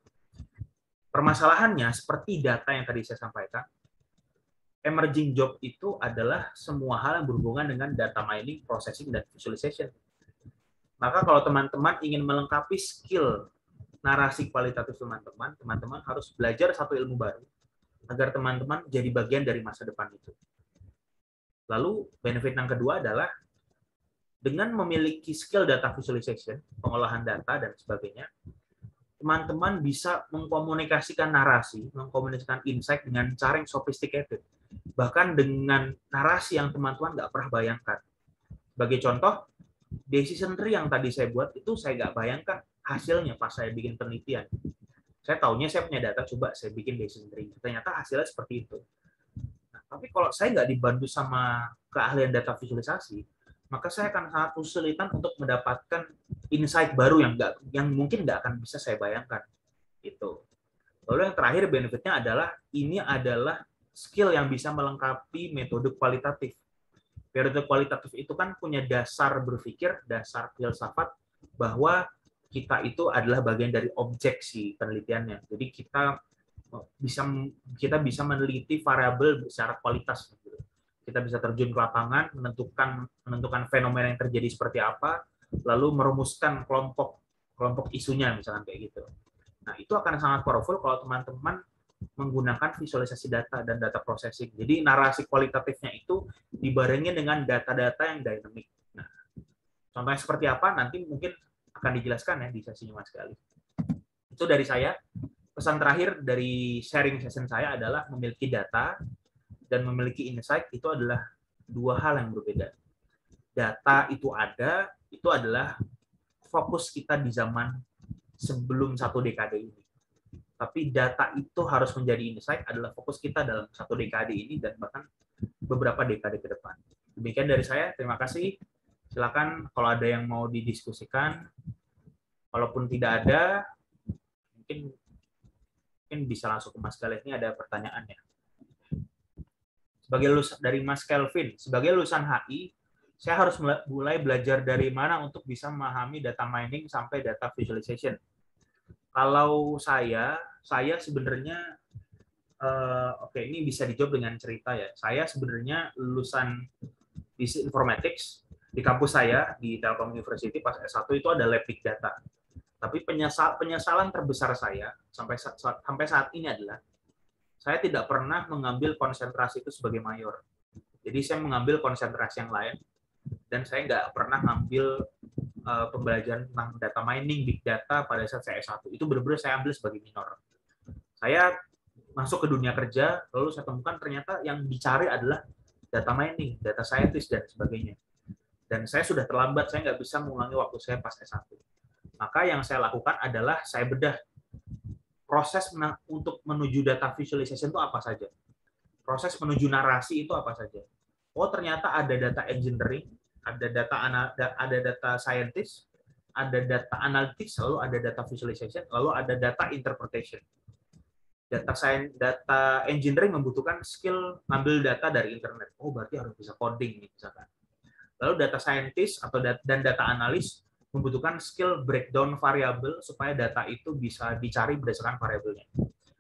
Permasalahannya, seperti data yang tadi saya sampaikan, emerging job itu adalah semua hal yang berhubungan dengan data mining, processing, dan visualization. Maka kalau teman-teman ingin melengkapi skill narasi kualitatif teman-teman, teman-teman harus belajar satu ilmu baru agar teman-teman jadi bagian dari masa depan itu. Lalu, benefit yang kedua adalah dengan memiliki skill data visualization, pengolahan data, dan sebagainya, teman-teman bisa mengkomunikasikan narasi, mengkomunikasikan insight dengan cara yang sophisticated. Bahkan dengan narasi yang teman-teman nggak pernah bayangkan. Sebagai contoh, decision tree yang tadi saya buat, itu saya nggak bayangkan hasilnya pas saya bikin penelitian. Saya taunya saya punya data, coba saya bikin decision tree. Ternyata hasilnya seperti itu. Nah, Tapi kalau saya nggak dibantu sama keahlian data visualisasi, maka saya akan sangat kesulitan untuk mendapatkan insight baru yang mungkin nggak akan bisa saya bayangkan. Gitu. Lalu yang terakhir benefitnya adalah ini adalah skill yang bisa melengkapi metode kualitatif. Metode kualitatif itu kan punya dasar berpikir, dasar filsafat bahwa kita itu adalah bagian dari objek si penelitiannya. Jadi bisa kita bisa meneliti variabel secara kualitas. Kita bisa terjun ke lapangan, menentukan fenomena yang terjadi seperti apa, lalu merumuskan kelompok kelompok isunya misalnya kayak gitu. Nah, itu akan sangat powerful kalau teman-teman menggunakan visualisasi data dan data processing. Jadi narasi kualitatifnya itu dibarengi dengan data-data yang dynamic. Nah, contohnya seperti apa nanti mungkin akan dijelaskan ya di sesinya Mas Gali. Itu dari saya. Pesan terakhir dari sharing session saya adalah memiliki data dan memiliki insight itu adalah dua hal yang berbeda. Data itu adalah fokus kita di zaman sebelum satu dekade ini. Tapi data itu harus menjadi insight adalah fokus kita dalam satu dekade ini dan bahkan beberapa dekade ke depan. Demikian dari saya, terima kasih. Silakan kalau ada yang mau didiskusikan. Kalaupun tidak ada, mungkin bisa langsung ke Mas Galih. Ini ada pertanyaannya. Sebagai lulusan dari Mas Kelvin, sebagai lulusan HI, saya harus mulai belajar dari mana untuk bisa memahami data mining sampai data visualization. Kalau saya sebenarnya oke, ini bisa dijawab dengan cerita ya. Saya sebenarnya lulusan Business Informatics di kampus saya di Telkom University pas S1 itu ada lab big data. Tapi penyesalan terbesar saya sampai saat ini adalah saya tidak pernah mengambil konsentrasi itu sebagai mayor. Jadi saya mengambil konsentrasi yang lain dan saya nggak pernah ngambil pembelajaran tentang data mining, big data pada saat saya S1. Itu benar-benar saya ambil sebagai minor. Saya masuk ke dunia kerja, lalu saya temukan ternyata yang dicari adalah data mining, data scientist, dan sebagainya. Dan saya sudah terlambat, saya nggak bisa mengulangi waktu saya pas S1. Maka yang saya lakukan adalah saya bedah proses untuk menuju data visualization itu apa saja. Proses menuju narasi itu apa saja. Oh, ternyata ada data engineering, ada data scientist, ada data analytics, lalu ada data visualization, lalu ada data interpretation. Data engineering membutuhkan skill ngambil data dari internet. Oh, berarti harus bisa coding nih misalkan. Lalu data scientist dan data analis membutuhkan skill breakdown variabel supaya data itu bisa dicari berdasarkan variabelnya.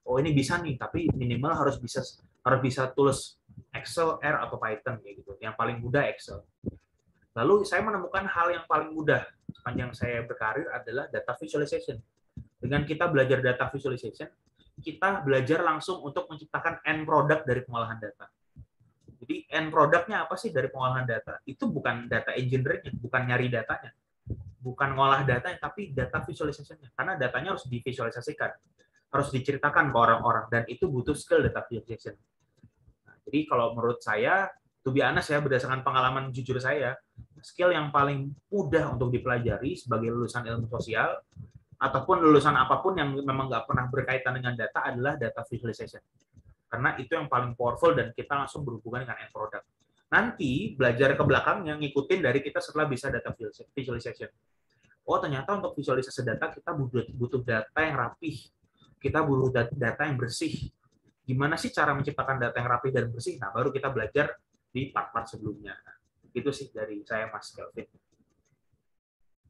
Oh, ini bisa nih, tapi minimal harus bisa tulis Excel, R atau Python kayak gitu. Yang paling mudah Excel. Lalu saya menemukan hal yang paling mudah sepanjang saya berkarir adalah data visualization. Dengan kita belajar data visualization, kita belajar langsung untuk menciptakan end product dari pengolahan data. Jadi end product-nya apa sih dari pengolahan data? Itu bukan data engineering, bukan nyari datanya, bukan ngolah datanya, tapi data visualization-nya. Karena datanya harus divisualisasikan, harus diceritakan ke orang-orang, dan itu butuh skill data visualization. Nah, jadi kalau menurut saya, to be honest ya, berdasarkan pengalaman jujur saya, skill yang paling mudah untuk dipelajari sebagai lulusan ilmu sosial ataupun lulusan apapun yang memang nggak pernah berkaitan dengan data adalah data visualization. Karena itu yang paling powerful dan kita langsung berhubungan dengan end product. Nanti belajar ke belakangnya ngikutin dari kita setelah bisa data visualization. Oh, ternyata untuk visualisasi data kita butuh data yang rapih. Kita butuh data yang bersih. Gimana sih cara menciptakan data yang rapih dan bersih? Nah, baru kita belajar di part-part sebelumnya. Itu sih dari saya, Mas Kelvin.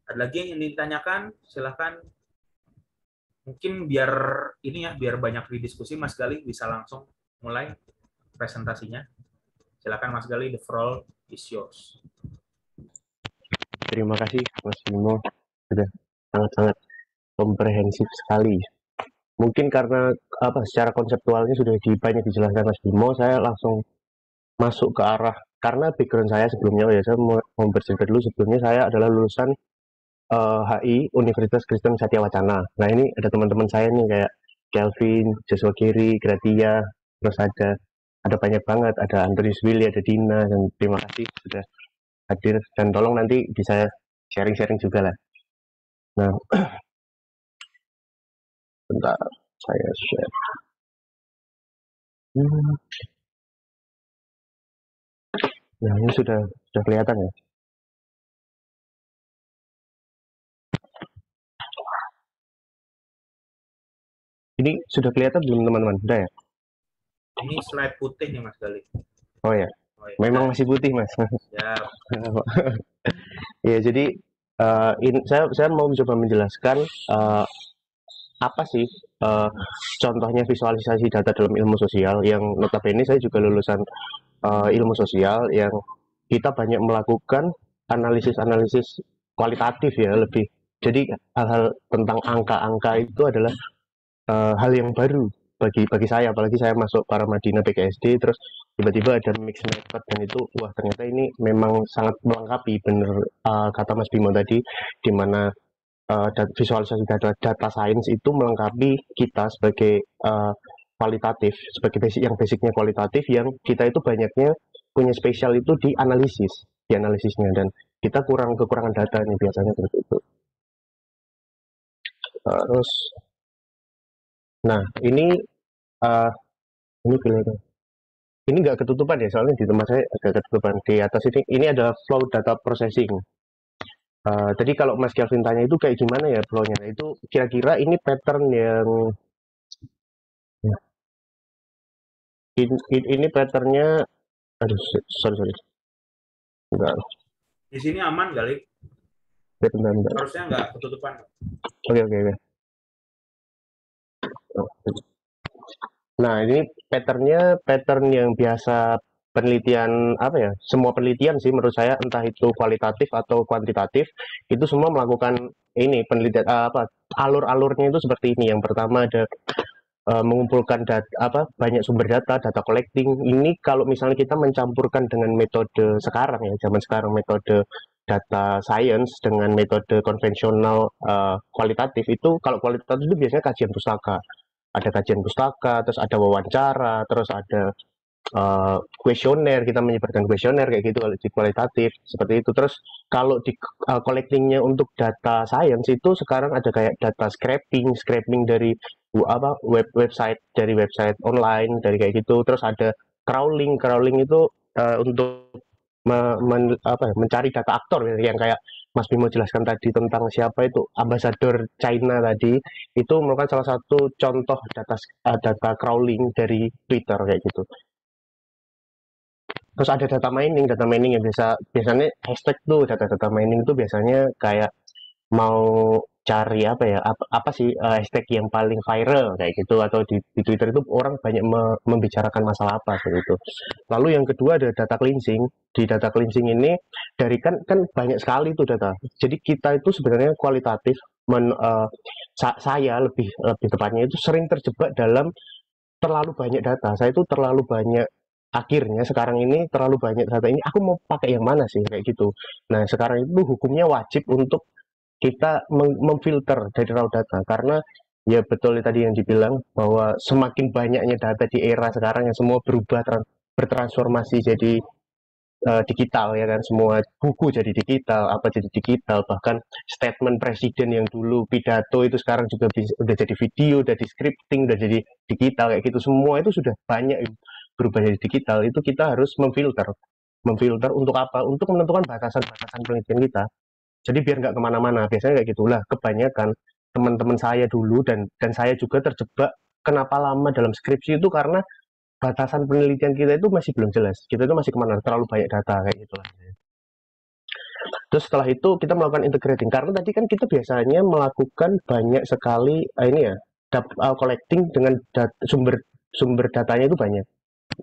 Ada lagi yang ingin ditanyakan? Silahkan. Mungkin biar banyak didiskusi, Mas Gali bisa langsung mulai presentasinya. Silakan Mas Gali, the floor is yours. Terima kasih Mas Bimo, sudah sangat-sangat komprehensif sekali. Mungkin karena secara konseptualnya sudah banyak dijelaskan Mas Bimo, saya langsung masuk ke arah karena background saya sebelumnya saya mau bercerita dulu. Sebelumnya saya adalah lulusan HI Universitas Kristen Satya Wacana. Nah ini ada teman-teman saya nih kayak Kelvin, Joshua Giri, Gratia, terus ada banyak banget, ada Antonius Willy, ada Dina, dan terima kasih sudah hadir dan tolong nanti bisa sharing-sharing juga lah. Nah, bentar saya share. Nah, ini sudah kelihatan ya. Ini sudah kelihatan belum teman-teman? Udah ya? Ini slide putih nih Mas Gali. Oh ya, Oh ya, memang udah. masih putih mas. Ya, Ya jadi saya mau coba menjelaskan apa sih uh, contohnya visualisasi data dalam ilmu sosial yang notabene saya juga lulusan ilmu sosial yang kita banyak melakukan analisis-analisis kualitatif ya lebih. Jadi hal-hal tentang angka-angka itu adalah hal yang baru bagi saya, apalagi saya masuk para Madinah PKSD terus tiba-tiba ada mix method dan itu wah ternyata ini memang sangat melengkapi bener kata Mas Bimo tadi di mana visualisasi data science itu melengkapi kita sebagai kualitatif sebagai basic yang basicnya kualitatif yang kita itu banyaknya punya spesial itu di analisisnya dan kita kekurangan data nih biasanya seperti itu. Terus nah uh, ini kelihatan ini nggak ketutupan ya soalnya di tempat saya agak ketutupan di atas ini ada flow data processing. Tadi kalau Mas Kelvin tanya itu kayak gimana ya flow-nya? Nah, itu kira-kira ini pattern yang ini patternnya, aduh sorry sorry, enggak, di sini aman kali. bentar bentar. Harusnya nggak ketutupan. Oke oke oke. Nah ini patternnya pattern yang biasa penelitian apa ya? Semua penelitian sih menurut saya entah itu kualitatif atau kuantitatif itu semua melakukan ini penelitian apa alur-alurnya itu seperti ini. Yang pertama ada mengumpulkan data apa banyak sumber data, data collecting. Ini kalau misalnya kita mencampurkan dengan metode sekarang ya, zaman sekarang metode data science dengan metode konvensional kualitatif itu kalau kualitatif itu biasanya kajian pustaka. Ada kajian pustaka, terus ada wawancara, terus ada kuesioner, kita menyebarkan kuesioner kayak gitu kalau di kualitatif seperti itu. Terus kalau di collectingnya untuk data science itu sekarang ada kayak data scraping dari website dari website online dari kayak gitu. Terus ada crawling itu untuk mencari data aktor yang kayak Mas Bimo jelaskan tadi tentang siapa itu ambasador China tadi itu merupakan salah satu contoh data crawling dari Twitter kayak gitu. Terus ada data mining yang biasanya hashtag tuh data mining tuh biasanya kayak mau cari apa ya apa sih hashtag yang paling viral kayak gitu atau di Twitter itu orang banyak membicarakan masalah apa seperti itu. Lalu yang kedua ada data cleansing. Di data cleansing ini dari kan banyak sekali tuh data. Jadi kita itu sebenarnya kualitatif saya lebih lebih tepatnya itu sering terjebak dalam terlalu banyak data. Saya itu terlalu banyak akhirnya sekarang ini terlalu banyak data ini aku mau pakai yang mana sih kayak gitu. Nah, sekarang itu hukumnya wajib untuk kita memfilter dari raw data karena ya betul tadi yang dibilang bahwa semakin banyaknya data di era sekarang yang semua berubah bertransformasi jadi digital ya kan semua buku jadi digital apa jadi digital bahkan statement presiden yang dulu pidato itu sekarang juga udah jadi video udah di scripting udah jadi digital kayak gitu semua itu sudah banyak berubah jadi digital itu kita harus memfilter memfilter untuk apa untuk menentukan batasan-batasan penelitian kita jadi biar nggak kemana-mana biasanya kayak gitulah kebanyakan teman-teman saya dulu dan saya juga terjebak kenapa lama dalam skripsi itu karena batasan penelitian kita itu masih belum jelas. Kita itu masih kemana? Terlalu banyak data kayak gitu lah. Terus setelah itu kita melakukan integrating karena tadi kan kita biasanya melakukan banyak sekali ini ya collecting dengan sumber sumber datanya itu banyak.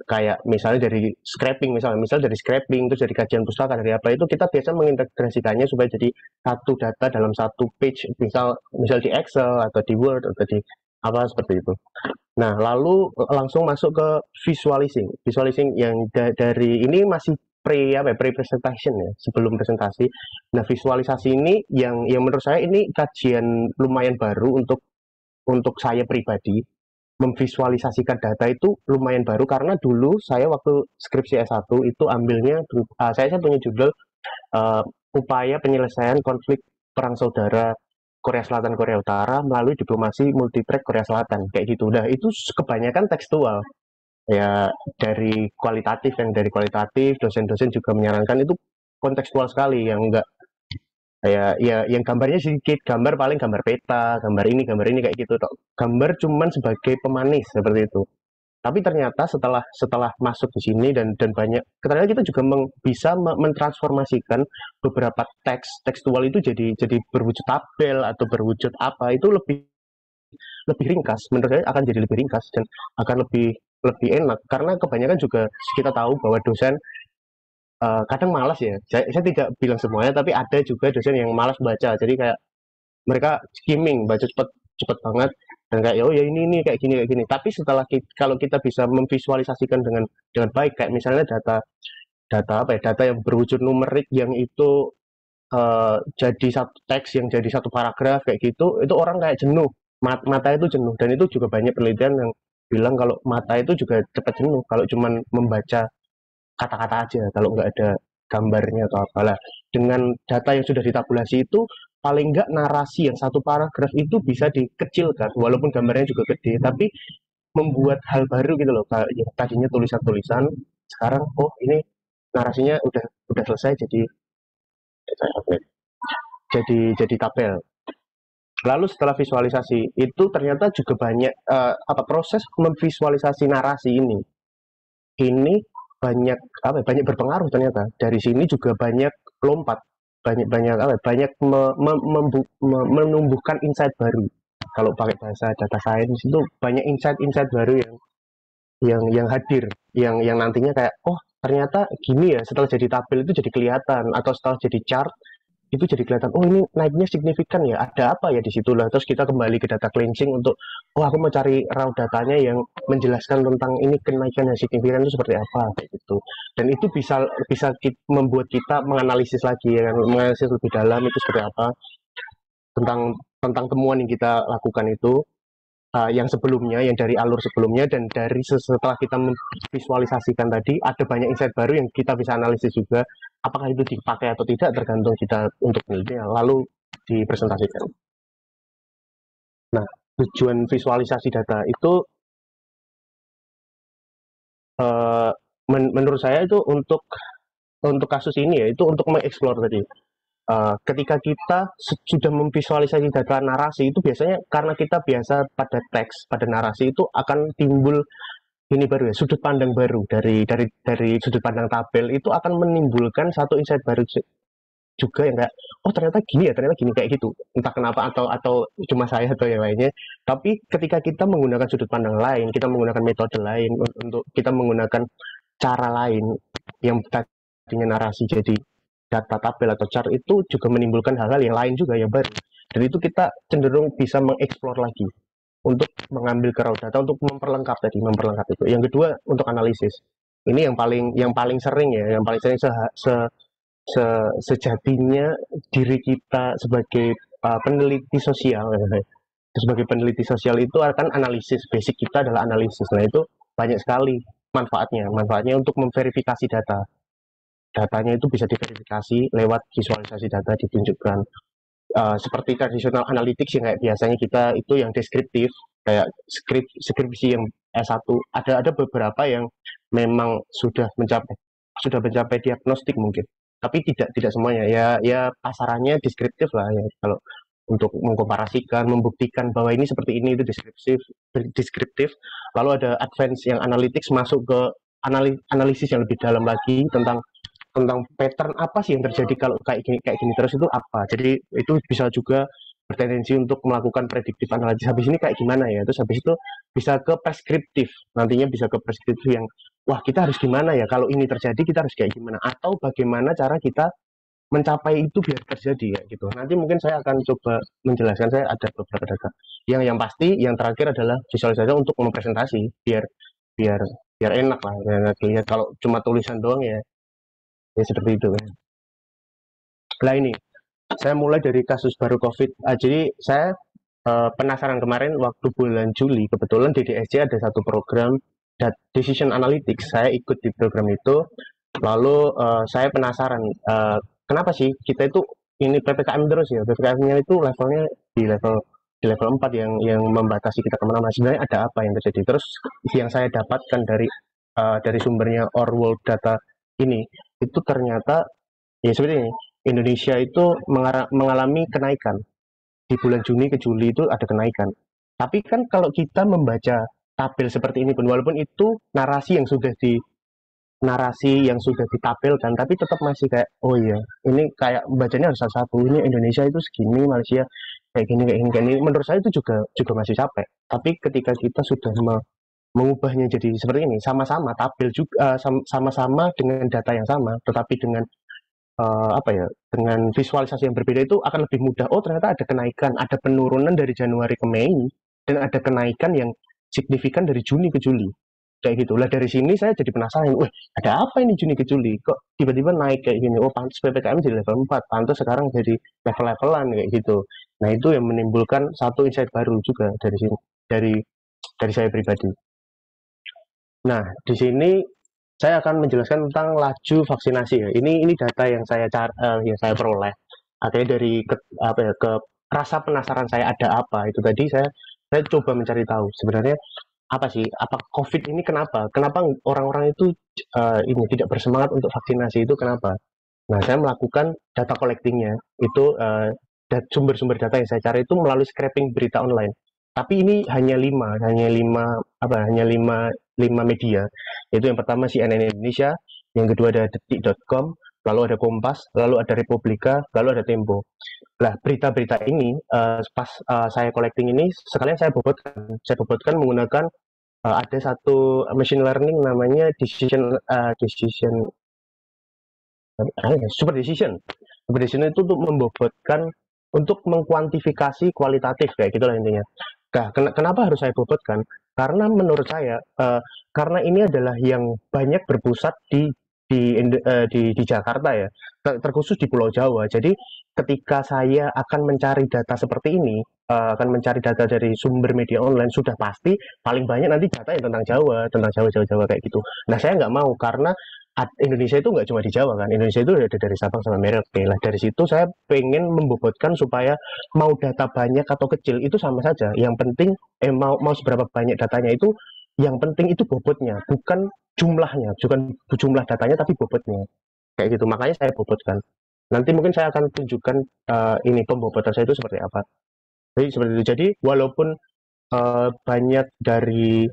Kayak misalnya dari scraping misal dari scraping terus dari kajian pustaka dari apa itu kita biasa mengintegrasikannya supaya jadi satu data dalam satu page misal di Excel atau di Word atau di apa seperti itu. Nah, lalu langsung masuk ke visualizing. Visualizing yang dari ini masih pre presentation ya, sebelum presentasi. Nah, visualisasi ini yang menurut saya ini kajian lumayan baru untuk saya pribadi. Memvisualisasikan data itu lumayan baru karena dulu saya waktu skripsi S1 itu ambilnya saya punya judul uh, upaya penyelesaian konflik perang saudara Korea Selatan Korea Utara melalui diplomasi multitrack Korea Selatan kayak gitu. Nah itu kebanyakan tekstual. ya dari kualitatif, yang dari kualitatif dosen-dosen juga menyarankan itu kontekstual sekali, yang enggak kayak ya yang gambarnya sedikit, gambar paling gambar peta, gambar ini kayak gitu tok. Gambar cuman sebagai pemanis seperti itu. Tapi ternyata setelah setelah masuk di sini dan banyak, ternyata kita juga bisa mentransformasikan beberapa teks tekstual itu jadi berwujud tabel atau berwujud apa, itu lebih lebih ringkas. Menurut saya akan jadi lebih ringkas dan akan lebih lebih enak, karena kebanyakan juga kita tahu bahwa dosen kadang malas ya. Saya tidak bilang semuanya, tapi ada juga dosen yang malas baca. Jadi kayak mereka skimming, baca cepet cepet banget dan kayak oh ya ini kayak gini kayak gini. Tapi setelah kalau kita bisa memvisualisasikan dengan baik, kayak misalnya data data apa ya, data yang berwujud numerik yang itu jadi satu teks yang jadi satu paragraf kayak gitu, itu orang kayak jenuh, mata itu jenuh. Dan itu juga banyak penelitian yang bilang kalau mata itu juga cepat jenuh kalau cuman membaca kata-kata aja, kalau nggak ada gambarnya atau apalah. Dengan data yang sudah ditabulasi itu, paling nggak narasi yang satu paragraf itu bisa dikecilkan, walaupun gambarnya juga gede, tapi membuat hal baru gitu loh. Kayak yang tadinya tulisan-tulisan, sekarang oh ini narasinya udah selesai jadi tabel. Lalu setelah visualisasi itu ternyata juga banyak apa proses memvisualisasi narasi ini banyak apa ya, banyak berpengaruh ternyata. Dari sini juga banyak lompat, banyak banyak apa ya, banyak menumbuhkan insight baru. Kalau pakai bahasa data science itu banyak insight-insight baru yang hadir, yang nantinya kayak oh ternyata gini ya, setelah jadi tabel itu jadi kelihatan, atau setelah jadi chart itu jadi kelihatan oh ini naiknya signifikan ya, ada apa ya di situ lah. Terus kita kembali ke data cleansing untuk oh aku mau cari raw datanya yang menjelaskan tentang ini kenaikan yang signifikan itu seperti apa kayak gitu. Dan itu bisa bisa membuat kita menganalisis lagi ya kan, menganalisis lebih dalam itu seperti apa tentang tentang temuan yang kita lakukan itu, yang sebelumnya, yang dari alur sebelumnya, dan dari setelah kita memvisualisasikan tadi, ada banyak insight baru yang kita bisa analisis juga. Apakah itu dipakai atau tidak tergantung kita untuk penelitian, lalu dipresentasikan. Nah, tujuan visualisasi data itu uh, menurut saya itu untuk kasus ini ya, itu untuk mengeksplor tadi. Ketika kita sudah memvisualisasi data narasi itu, biasanya karena kita biasa pada teks, pada narasi itu akan timbul ini baru ya, sudut pandang baru dari sudut pandang tabel itu akan menimbulkan satu insight baru juga yang kayak oh ternyata gini kayak gitu, entah kenapa atau cuma saya atau yang lainnya. Tapi ketika kita menggunakan sudut pandang lain, kita menggunakan metode lain, untuk kita menggunakan cara lain yang tadinya narasi jadi data tabel atau chart, itu juga menimbulkan hal-hal yang lain juga yang baru. Dan itu kita cenderung bisa mengeksplor lagi untuk mengambil ke raw data untuk memperlengkap tadi, memperlengkap itu. Yang kedua untuk analisis. Ini yang paling sering ya, yang paling sering sejatinya diri kita sebagai peneliti sosial, sebagai peneliti sosial itu akan analisis. Basic kita adalah analisis. Nah itu banyak sekali manfaatnya untuk memverifikasi data. Datanya itu bisa diverifikasi lewat visualisasi data, ditunjukkan seperti tradisional analytics yang kayak biasanya kita itu yang deskriptif, kayak skripsi yang S1, ada beberapa yang memang sudah mencapai diagnostik mungkin, tapi tidak semuanya ya, ya pasarannya deskriptif lah ya. Kalau untuk mengkomparasikan, membuktikan bahwa ini seperti ini, itu deskriptif. Lalu ada advance yang analytics, masuk ke analisis yang lebih dalam lagi tentang pattern apa sih yang terjadi kalau kayak gini terus itu apa. Jadi itu bisa juga bertendensi untuk melakukan prediktif analisis, habis ini kayak gimana ya. Terus habis itu bisa ke preskriptif, nantinya bisa ke preskriptif yang wah kita harus gimana ya kalau ini terjadi, kita harus kayak gimana, atau bagaimana cara kita mencapai itu biar terjadi ya gitu. Nanti mungkin saya akan coba menjelaskan, saya ada beberapa data. Yang pasti yang terakhir adalah visualisasi untuk mempresentasi, biar biar biar enak lah ya, kalau cuma tulisan doang ya ya seperti itu kan. Nah ini saya mulai dari kasus baru COVID. Jadi saya penasaran, kemarin waktu bulan Juli kebetulan di DSC ada satu program Decision Analytics. Saya ikut di program itu. Lalu saya penasaran, kenapa sih kita itu ini PPKM terus ya. PPKM-nya itu levelnya di level di level 4 yang membatasi kita kemana-mana. Sebenarnya ada apa yang terjadi? Terus yang saya dapatkan dari sumbernya Our World Data ini, itu ternyata ya seperti ini. Indonesia itu mengalami kenaikan di bulan Juni ke Juli itu ada kenaikan. Tapi kan kalau kita membaca tabel seperti ini pun, walaupun itu narasi yang sudah ditampilkan, tapi tetap masih kayak, oh iya, ini kayak bacanya harus satu-satu. Ini Indonesia itu segini, Malaysia kayak gini, kayak gini, kayak gini. Menurut saya itu juga masih capek. Tapi ketika kita sudah mengubahnya jadi seperti ini, sama-sama tabel juga, sama-sama dengan data yang sama, tetapi dengan apa ya, dengan visualisasi yang berbeda itu akan lebih mudah. Oh, ternyata ada kenaikan, ada penurunan dari Januari ke Mei, dan ada kenaikan yang signifikan dari Juni ke Juli. Kayak gitu. Lah dari sini saya jadi penasaran, wah, ada apa ini Juni ke Juli? Kok tiba-tiba naik kayak gini? Oh, pantas PPKM jadi level 4, pantas sekarang jadi level-levelan kayak gitu. Nah, itu yang menimbulkan satu insight baru juga dari sini, dari saya pribadi. Nah, di sini saya akan menjelaskan tentang laju vaksinasi ya. Ini data yang saya peroleh. Akhirnya dari apa ya, ke rasa penasaran saya ada apa itu tadi saya coba mencari tahu sebenarnya apa sih, apa COVID ini kenapa? Kenapa orang-orang itu ini tidak bersemangat untuk vaksinasi itu kenapa? Nah, saya melakukan data collectingnya itu sumber-sumber data yang saya cari itu melalui scraping berita online. Tapi ini hanya lima media. Itu yang pertama CNN Indonesia, yang kedua ada detik.com, lalu ada Kompas, lalu ada Republika, lalu ada Tempo. Nah, berita-berita ini pas saya collecting ini sekalian saya bobotkan. Saya bobotkan menggunakan ada satu machine learning namanya super decision. Super decision itu untuk membobotkan, untuk mengkuantifikasi kualitatif kayak gitulah intinya. Nah, kenapa harus saya bobotkan? Karena menurut saya, karena ini adalah yang banyak berpusat di Jakarta ya, terkhusus di Pulau Jawa. Jadi ketika saya akan mencari data seperti ini, akan mencari data dari sumber media online, sudah pasti paling banyak nanti data yang tentang Jawa, Jawa, Jawa kayak gitu. Nah, saya nggak mau karena Indonesia itu nggak cuma di Jawa kan, Indonesia itu ada dari Sabang sampai Merauke lah. Dari situ saya pengen membobotkan supaya mau data banyak atau kecil itu sama saja. Yang penting mau seberapa banyak datanya itu, yang penting itu bobotnya, bukan jumlahnya, bukan jumlah datanya tapi bobotnya. Kayak gitu. Makanya saya bobotkan. Nanti mungkin saya akan tunjukkan ini pembobotan saya itu seperti apa. Jadi seperti itu. Jadi walaupun banyak dari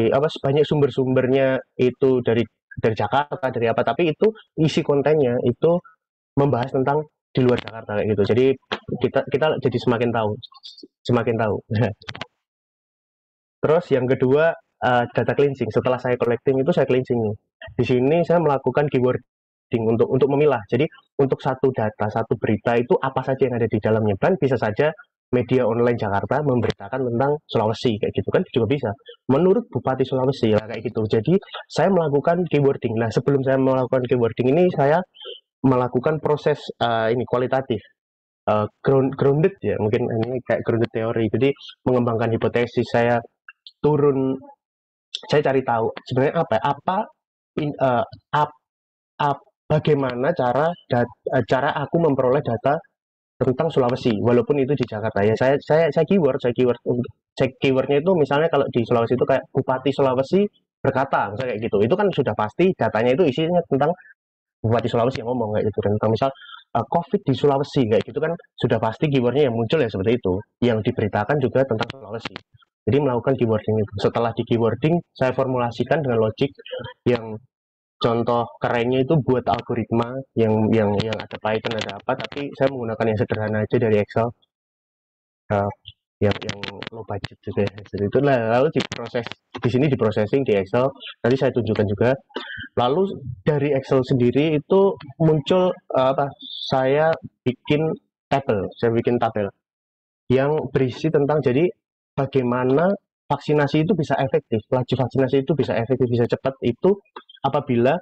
apa banyak sumber-sumbernya itu dari Jakarta, dari apa, tapi itu isi kontennya itu membahas tentang di luar Jakarta kayak gitu. Jadi kita jadi semakin tahu. Terus yang kedua, data cleansing. Setelah saya collecting itu saya cleansing nih. Di sini saya melakukan keywording untuk memilah. Jadi untuk satu data, satu berita itu apa saja yang ada di dalamnya. Dan bisa saja media online Jakarta memberitakan tentang Sulawesi kayak gitu kan juga bisa. Menurut Bupati Sulawesi lah kayak gitu. Jadi saya melakukan keywording. Nah, sebelum saya melakukan keywording ini saya melakukan proses ini kualitatif. Grounded ya, mungkin ini kayak grounded teori. Jadi mengembangkan hipotesis, saya cari tahu sebenarnya apa in, uh, ap, bagaimana cara aku memperoleh data tentang Sulawesi walaupun itu di Jakarta ya. Saya keyword untuk cek keywordnya itu misalnya kalau di Sulawesi itu kayak Bupati Sulawesi berkata misalnya kayak gitu, itu kan sudah pasti datanya itu isinya tentang Bupati Sulawesi yang ngomong kayak gitu. Dan kalau misal COVID di Sulawesi kayak gitu kan sudah pasti keywordnya yang muncul ya seperti itu, yang diberitakan juga tentang Sulawesi. Jadi melakukan keywording itu. Setelah di keywording, saya formulasikan dengan logik yang contoh kerennya itu buat algoritma yang ada Python ada apa, tapi saya menggunakan yang sederhana aja dari Excel, uh, yang low budget juga. Jadi itulah lalu diproses di sini diprocessing di Excel. Nanti saya tunjukkan juga. Lalu dari Excel sendiri itu muncul apa? Saya bikin tabel yang berisi tentang jadi bagaimana vaksinasi itu bisa efektif, laju vaksinasi itu bisa efektif, bisa cepat itu apabila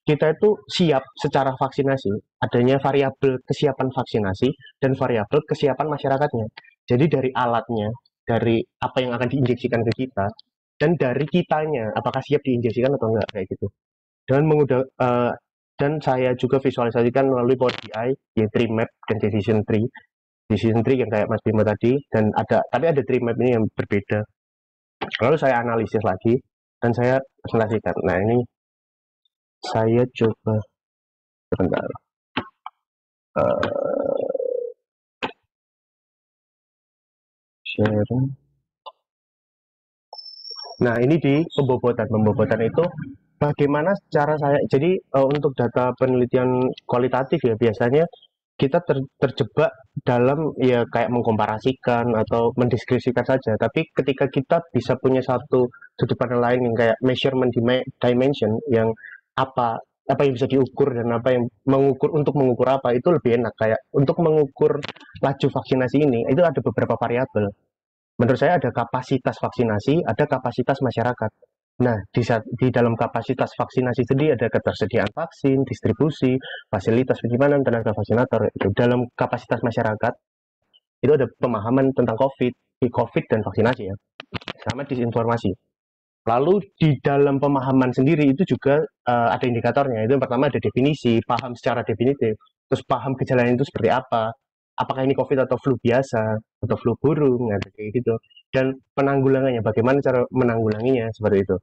kita itu siap secara vaksinasi, adanya variabel kesiapan vaksinasi dan variabel kesiapan masyarakatnya. Jadi dari alatnya, dari apa yang akan diinjeksikan ke kita, dan dari kitanya, apakah siap diinjeksikan atau enggak kayak gitu. Dan saya juga visualisasikan melalui Power BI, ya tree map dan decision tree. decision tree yang kayak Mas Bimo tadi, dan tapi ada tree map ini yang berbeda. Lalu saya analisis lagi dan saya presentasikan. Nah, ini saya coba sebentar. Sharing. Nah, ini di pembobotan itu bagaimana cara saya. Jadi untuk data penelitian kualitatif ya biasanya kita terjebak dalam ya kayak mengkomparasikan atau mendeskripsikan saja. Tapi ketika kita bisa punya satu sudut pandang lain yang kayak measurement dimension yang apa yang bisa diukur dan apa yang mengukur apa itu lebih enak. Kayak untuk mengukur laju vaksinasi ini itu ada beberapa variabel. Menurut saya ada kapasitas vaksinasi, ada kapasitas masyarakat. Nah, di dalam kapasitas vaksinasi sendiri ada ketersediaan vaksin, distribusi, fasilitas penyimpanan tenaga vaksinator. Itu dalam kapasitas masyarakat itu ada pemahaman tentang COVID dan vaksinasi ya, sama disinformasi. Lalu di dalam pemahaman sendiri itu juga ada indikatornya. Itu yang pertama ada definisi, paham secara definitif, terus paham gejalanya itu seperti apa, apakah ini COVID atau flu biasa atau flu burung, ada kayak gitu. Dan penanggulangannya, bagaimana cara menanggulanginya seperti itu.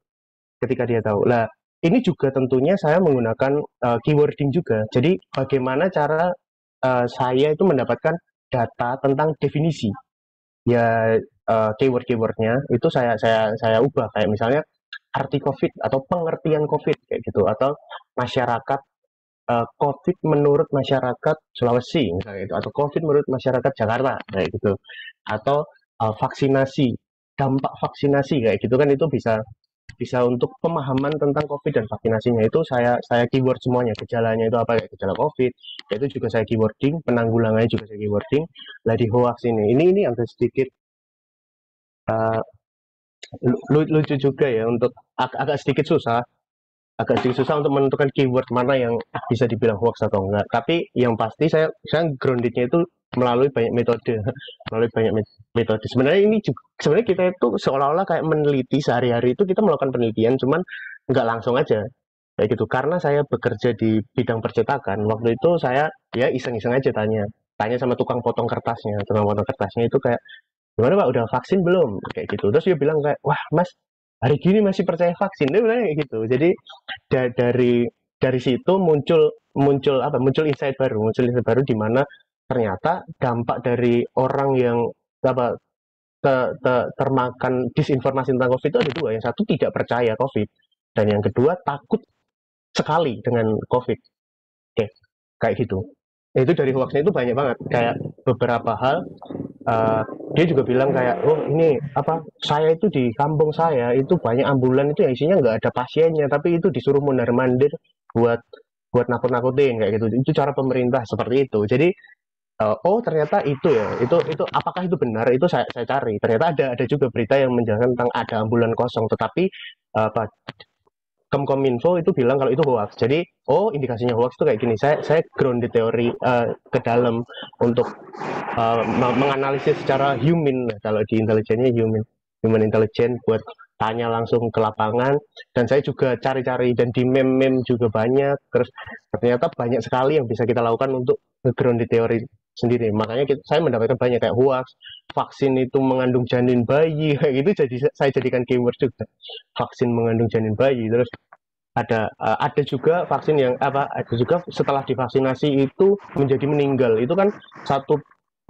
Ketika dia tahu, lah ini juga tentunya saya menggunakan keywording juga. Jadi bagaimana cara saya itu mendapatkan data tentang definisi ya, keywordnya itu saya ubah kayak misalnya arti COVID atau pengertian COVID kayak gitu, atau masyarakat COVID menurut masyarakat Sulawesi misalnya itu, atau COVID menurut masyarakat Jakarta kayak gitu, atau vaksinasi, dampak vaksinasi kayak gitu kan, itu bisa bisa untuk pemahaman tentang COVID dan vaksinasinya itu saya keyword semuanya, gejalanya itu apa kayak gejala COVID, itu juga saya keywording, penanggulangannya juga saya keywording. Lah di hoax ini agak sedikit uh, lucu juga ya, untuk agak sedikit susah, untuk menentukan keyword mana yang bisa dibilang hoax atau enggak. Tapi yang pasti saya groundednya itu melalui banyak metode, melalui banyak metode. Sebenarnya sebenarnya kita itu seolah-olah kayak meneliti sehari-hari itu, kita melakukan penelitian, cuman nggak langsung aja kayak gitu. Karena saya bekerja di bidang percetakan, waktu itu saya ya iseng-iseng aja tanya sama tukang potong kertasnya. Tukang potong kertasnya itu kayak, gimana Pak, udah vaksin belum? Kayak gitu. Terus dia bilang kayak, wah Mas, hari gini masih percaya vaksin? Dia bilang kayak gitu. Jadi dari situ muncul insight baru di mana ternyata dampak dari orang yang apa termakan disinformasi tentang COVID itu ada dua. Yang satu tidak percaya COVID, dan yang kedua takut sekali dengan COVID. Oke, kayak gitu. Itu dari hoaxnya itu banyak banget. Kayak beberapa hal, uh, dia juga bilang kayak, oh ini apa, saya itu di kampung saya itu banyak ambulan itu yang isinya nggak ada pasiennya, tapi itu disuruh mondar mandir buat buat nakut-nakutin kayak gitu. Itu cara pemerintah seperti itu. Jadi oh ternyata itu ya, itu apakah itu benar, itu saya cari. Ternyata ada juga berita yang menjelaskan tentang ada ambulan kosong, tetapi apa, Kemkominfo itu bilang kalau itu hoax. Jadi, oh indikasinya hoax itu kayak gini. Saya grounded teori ke dalam untuk menganalisis secara human. Kalau di intelijennya human intelligence, buat tanya langsung ke lapangan. Dan saya juga cari-cari, dan di meme-meme juga banyak. Terus ternyata banyak sekali yang bisa kita lakukan untuk grounded teori sendiri. Makanya saya mendapatkan banyak kayak hoax, vaksin itu mengandung janin bayi kayak gitu, jadi saya jadikan keyword juga, vaksin mengandung janin bayi. Terus ada juga vaksin yang ada juga setelah divaksinasi itu menjadi meninggal. Itu kan satu,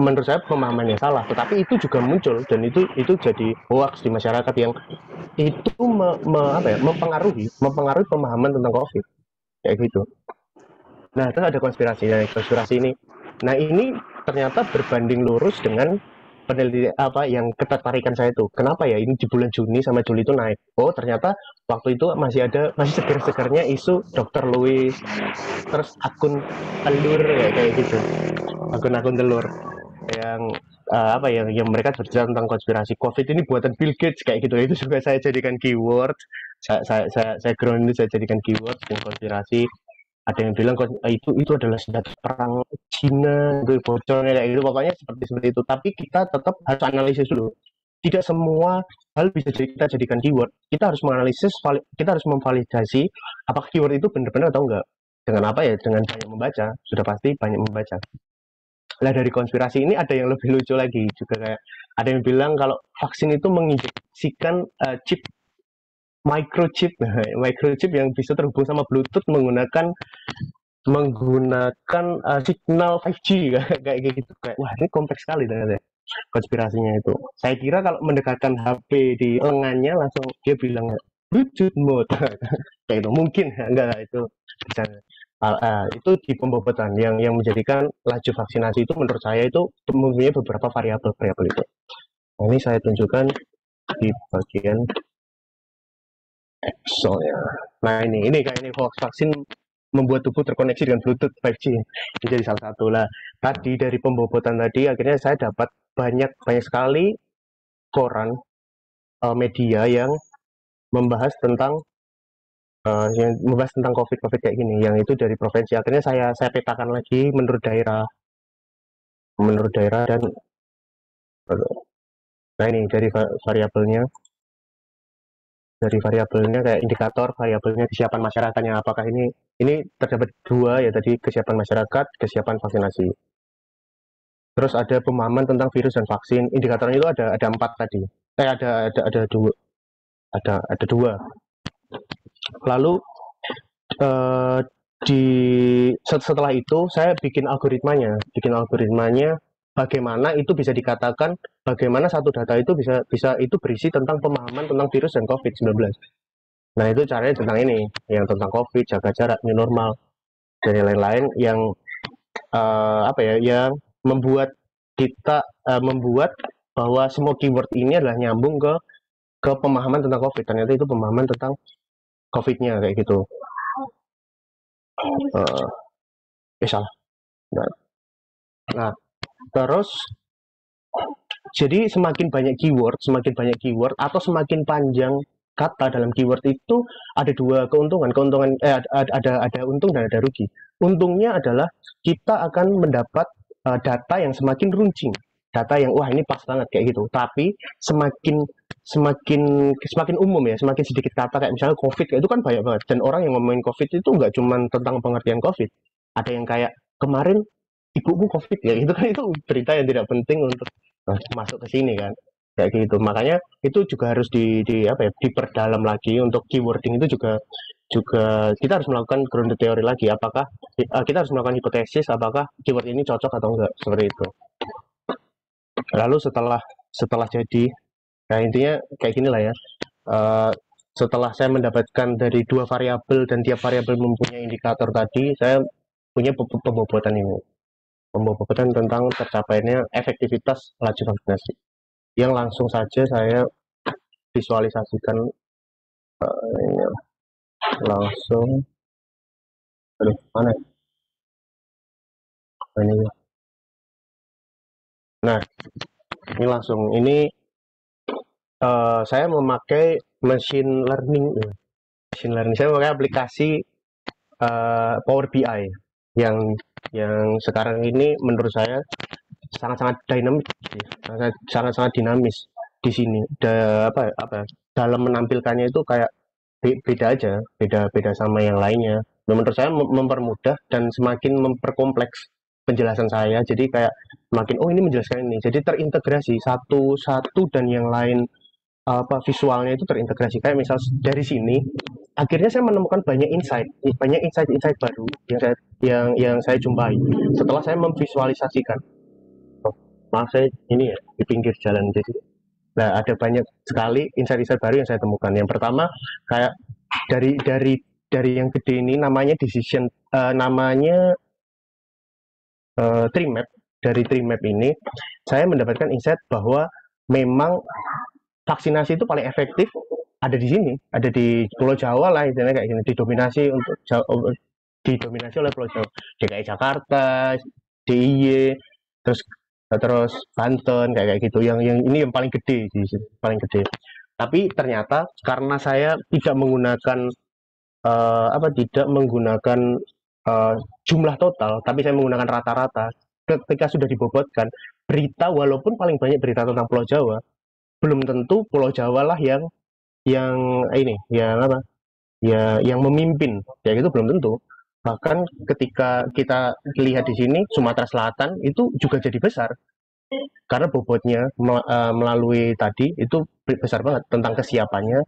menurut saya pemahaman yang salah, tetapi itu juga muncul, dan itu jadi hoax di masyarakat yang itu mempengaruhi pemahaman tentang COVID kayak gitu. Nah, terus ada konspirasi ini. Nah, ini ternyata berbanding lurus dengan penelitian yang ketertarikan saya itu. Kenapa ya ini di bulan Juni sama Juli itu naik? Oh, ternyata waktu itu masih segar-segarnya isu Dr. Louis, terus akun telur ya kayak gitu. Akun-akun telur yang yang mereka berbicara tentang konspirasi COVID ini buatan Bill Gates kayak gitu. Itu juga saya jadikan keyword. Saya ground ini, saya jadikan keyword dan konspirasi. Ada yang bilang itu adalah senjata perang Cina, itu bocornya kayak gitu, pokoknya seperti itu. Tapi kita tetap harus analisis dulu, tidak semua hal bisa kita jadikan keyword. Kita harus menganalisis, kita harus memvalidasi apakah keyword itu benar-benar atau enggak. Dengan apa ya, dengan banyak membaca, sudah pasti banyak membaca Lah dari konspirasi ini ada yang lebih lucu lagi juga, kayak ada yang bilang kalau vaksin itu menginjeksikan chip microchip, microchip yang bisa terhubung sama Bluetooth menggunakan menggunakan signal 5G kayak gitu, kayak wah ini kompleks sekali ternyata konspirasinya itu. Saya kira kalau mendekatkan HP di lengannya langsung dia bilang Bluetooth mode kayak itu mungkin enggak itu bisa. Itu di pembobotan yang menjadikan laju vaksinasi itu menurut saya itu mempunyai beberapa variabel-variabel itu. Nah, ini saya tunjukkan di bagian Excelnya. Nah ini kayak ini vaksin membuat tubuh terkoneksi dengan Bluetooth 5G. Ini jadi salah satu lah. Tadi dari pembobotan tadi akhirnya saya dapat banyak banyak sekali koran media yang membahas tentang COVID kayak gini. Yang itu dari provinsi. Akhirnya saya petakan lagi menurut daerah dan nah ini dari variabelnya. Dari variabelnya kayak indikator variabelnya kesiapan masyarakatnya, apakah ini terdapat dua ya tadi, kesiapan masyarakat, kesiapan vaksinasi. Terus ada pemahaman tentang virus dan vaksin. Indikatornya itu ada empat tadi. Ada dua. Lalu eh, setelah itu saya bikin algoritmanya bagaimana itu bisa dikatakan, bagaimana satu data itu bisa itu berisi tentang pemahaman tentang virus dan COVID-19. Nah itu caranya tentang ini, yang tentang COVID, jaga jarak, new normal, dan lain-lain yang yang membuat bahwa semua keyword ini adalah nyambung ke pemahaman tentang COVID. Ternyata itu pemahaman tentang COVID-nya kayak gitu. Salah. Nah, terus jadi semakin banyak keyword atau semakin panjang kata dalam keyword itu ada dua keuntungan. Ada untung dan ada rugi. Untungnya adalah kita akan mendapat data yang semakin runcing, data yang wah ini pas banget kayak gitu. Tapi semakin umum ya, semakin sedikit kata kayak misalnya COVID itu kan banyak banget, dan orang yang ngomongin COVID itu nggak cuma tentang pengertian COVID. Ada yang kayak kemarin ibuku COVID ya, itu kan itu berita yang tidak penting untuk masuk ke sini kan, kayak gitu. Makanya itu juga harus diperdalam lagi untuk keywording itu juga juga kita harus melakukan ground theory lagi, apakah kita harus melakukan hipotesis apakah keyword ini cocok atau enggak, seperti itu. Lalu setelah jadi, nah intinya kayak gini lah ya. Setelah saya mendapatkan dari dua variabel dan tiap variabel mempunyai indikator tadi, saya punya pembobotan ini, pembobotan tentang tercapainya efektivitas laju vaksinasi, yang langsung saja saya visualisasikan langsung. Aduh, mana ini? Nah, ini langsung ini saya memakai machine learning. Saya memakai aplikasi Power BI yang sekarang ini menurut saya sangat-sangat dinamis, sangat-sangat dinamis di sini. Dalam menampilkannya itu kayak beda aja, beda sama yang lainnya. Menurut saya mempermudah dan semakin memperkompleks penjelasan saya. Jadi kayak makin ini menjelaskan ini. Jadi terintegrasi satu dan yang lain, visualnya itu terintegrasi. Kayak misal dari sini akhirnya saya menemukan banyak insight baru yang saya jumpai setelah saya memvisualisasikan. Maaf saya ini ya di pinggir jalan di sini. Nah ada banyak sekali insight baru yang saya temukan. Yang pertama kayak dari yang gede ini namanya namanya tree map. Dari tree map ini saya mendapatkan insight bahwa memang vaksinasi itu paling efektif ada di sini, ada di Pulau Jawa lah, istilahnya kayak gini, didominasi oleh Pulau Jawa, DKI Jakarta, DIY, terus Banten kayak gitu, yang ini yang paling gede di sini, paling gede. Tapi ternyata karena saya tidak menggunakan jumlah total, tapi saya menggunakan rata-rata. Ketika sudah dibobotkan berita, walaupun paling banyak berita tentang Pulau Jawa, belum tentu Pulau Jawa lah yang yang memimpin, ya gitu belum tentu. Bahkan ketika kita lihat di sini, Sumatera Selatan itu juga jadi besar. Karena bobotnya melalui tadi itu besar banget tentang kesiapannya,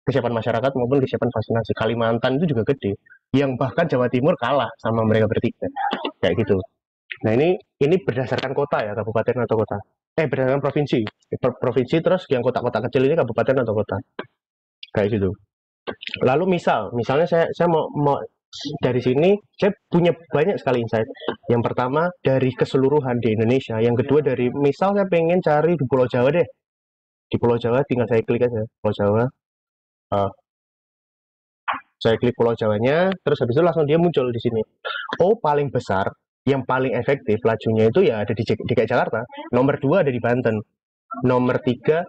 kesiapan masyarakat maupun kesiapan vaksinasi. Kalimantan itu juga gede, yang bahkan Jawa Timur kalah sama mereka bertiga, kayak gitu. Nah ini berdasarkan kota ya, kabupaten atau kota? Berdasarkan provinsi, provinsi terus yang kota-kota kecil ini kabupaten atau kota, kayak gitu. Lalu misalnya saya mau dari sini saya punya banyak sekali insight. Yang pertama dari keseluruhan di Indonesia, yang kedua dari misal saya pengen cari di Pulau Jawa deh. Di Pulau Jawa tinggal saya klik aja Pulau Jawa. Uh, saya klik Pulau Jawanya, terus habis itu langsung dia muncul di sini. Oh, paling besar, yang paling efektif lajunya itu ya ada di DKI Jakarta. Nomor 2 ada di Banten. Nomor 3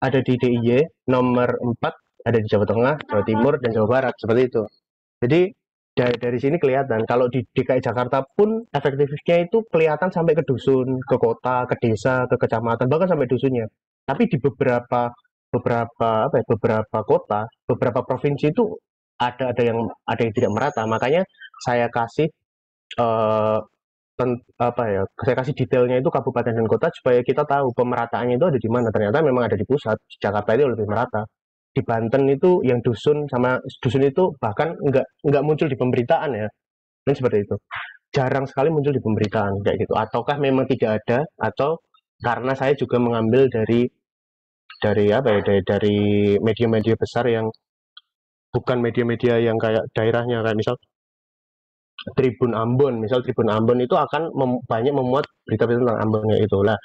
ada di DIY. Nomor 4 ada di Jawa Tengah, Jawa Timur, dan Jawa Barat. Seperti itu. Jadi dari sini kelihatan kalau di DKI Jakarta pun efektifnya itu kelihatan sampai ke dusun, ke kota, ke desa, ke kecamatan, bahkan sampai dusunnya. Tapi di beberapa kota, beberapa provinsi itu ada yang tidak merata. Makanya saya kasih eh, saya kasih detailnya itu kabupaten dan kota supaya kita tahu pemerataannya itu ada di mana. Ternyata memang ada di pusat. Jakarta itu lebih merata. Di Banten itu yang dusun sama dusun itu bahkan nggak muncul di pemberitaan ya. Dan seperti itu. Jarang sekali muncul di pemberitaan kayak gitu. Ataukah memang tidak ada atau karena saya juga mengambil dari apa ya dari media-media besar yang bukan media-media yang kayak daerahnya kayak misal Tribun Ambon, misal Tribun Ambon itu akan banyak memuat berita-berita tentang Ambonnya itu. Lah,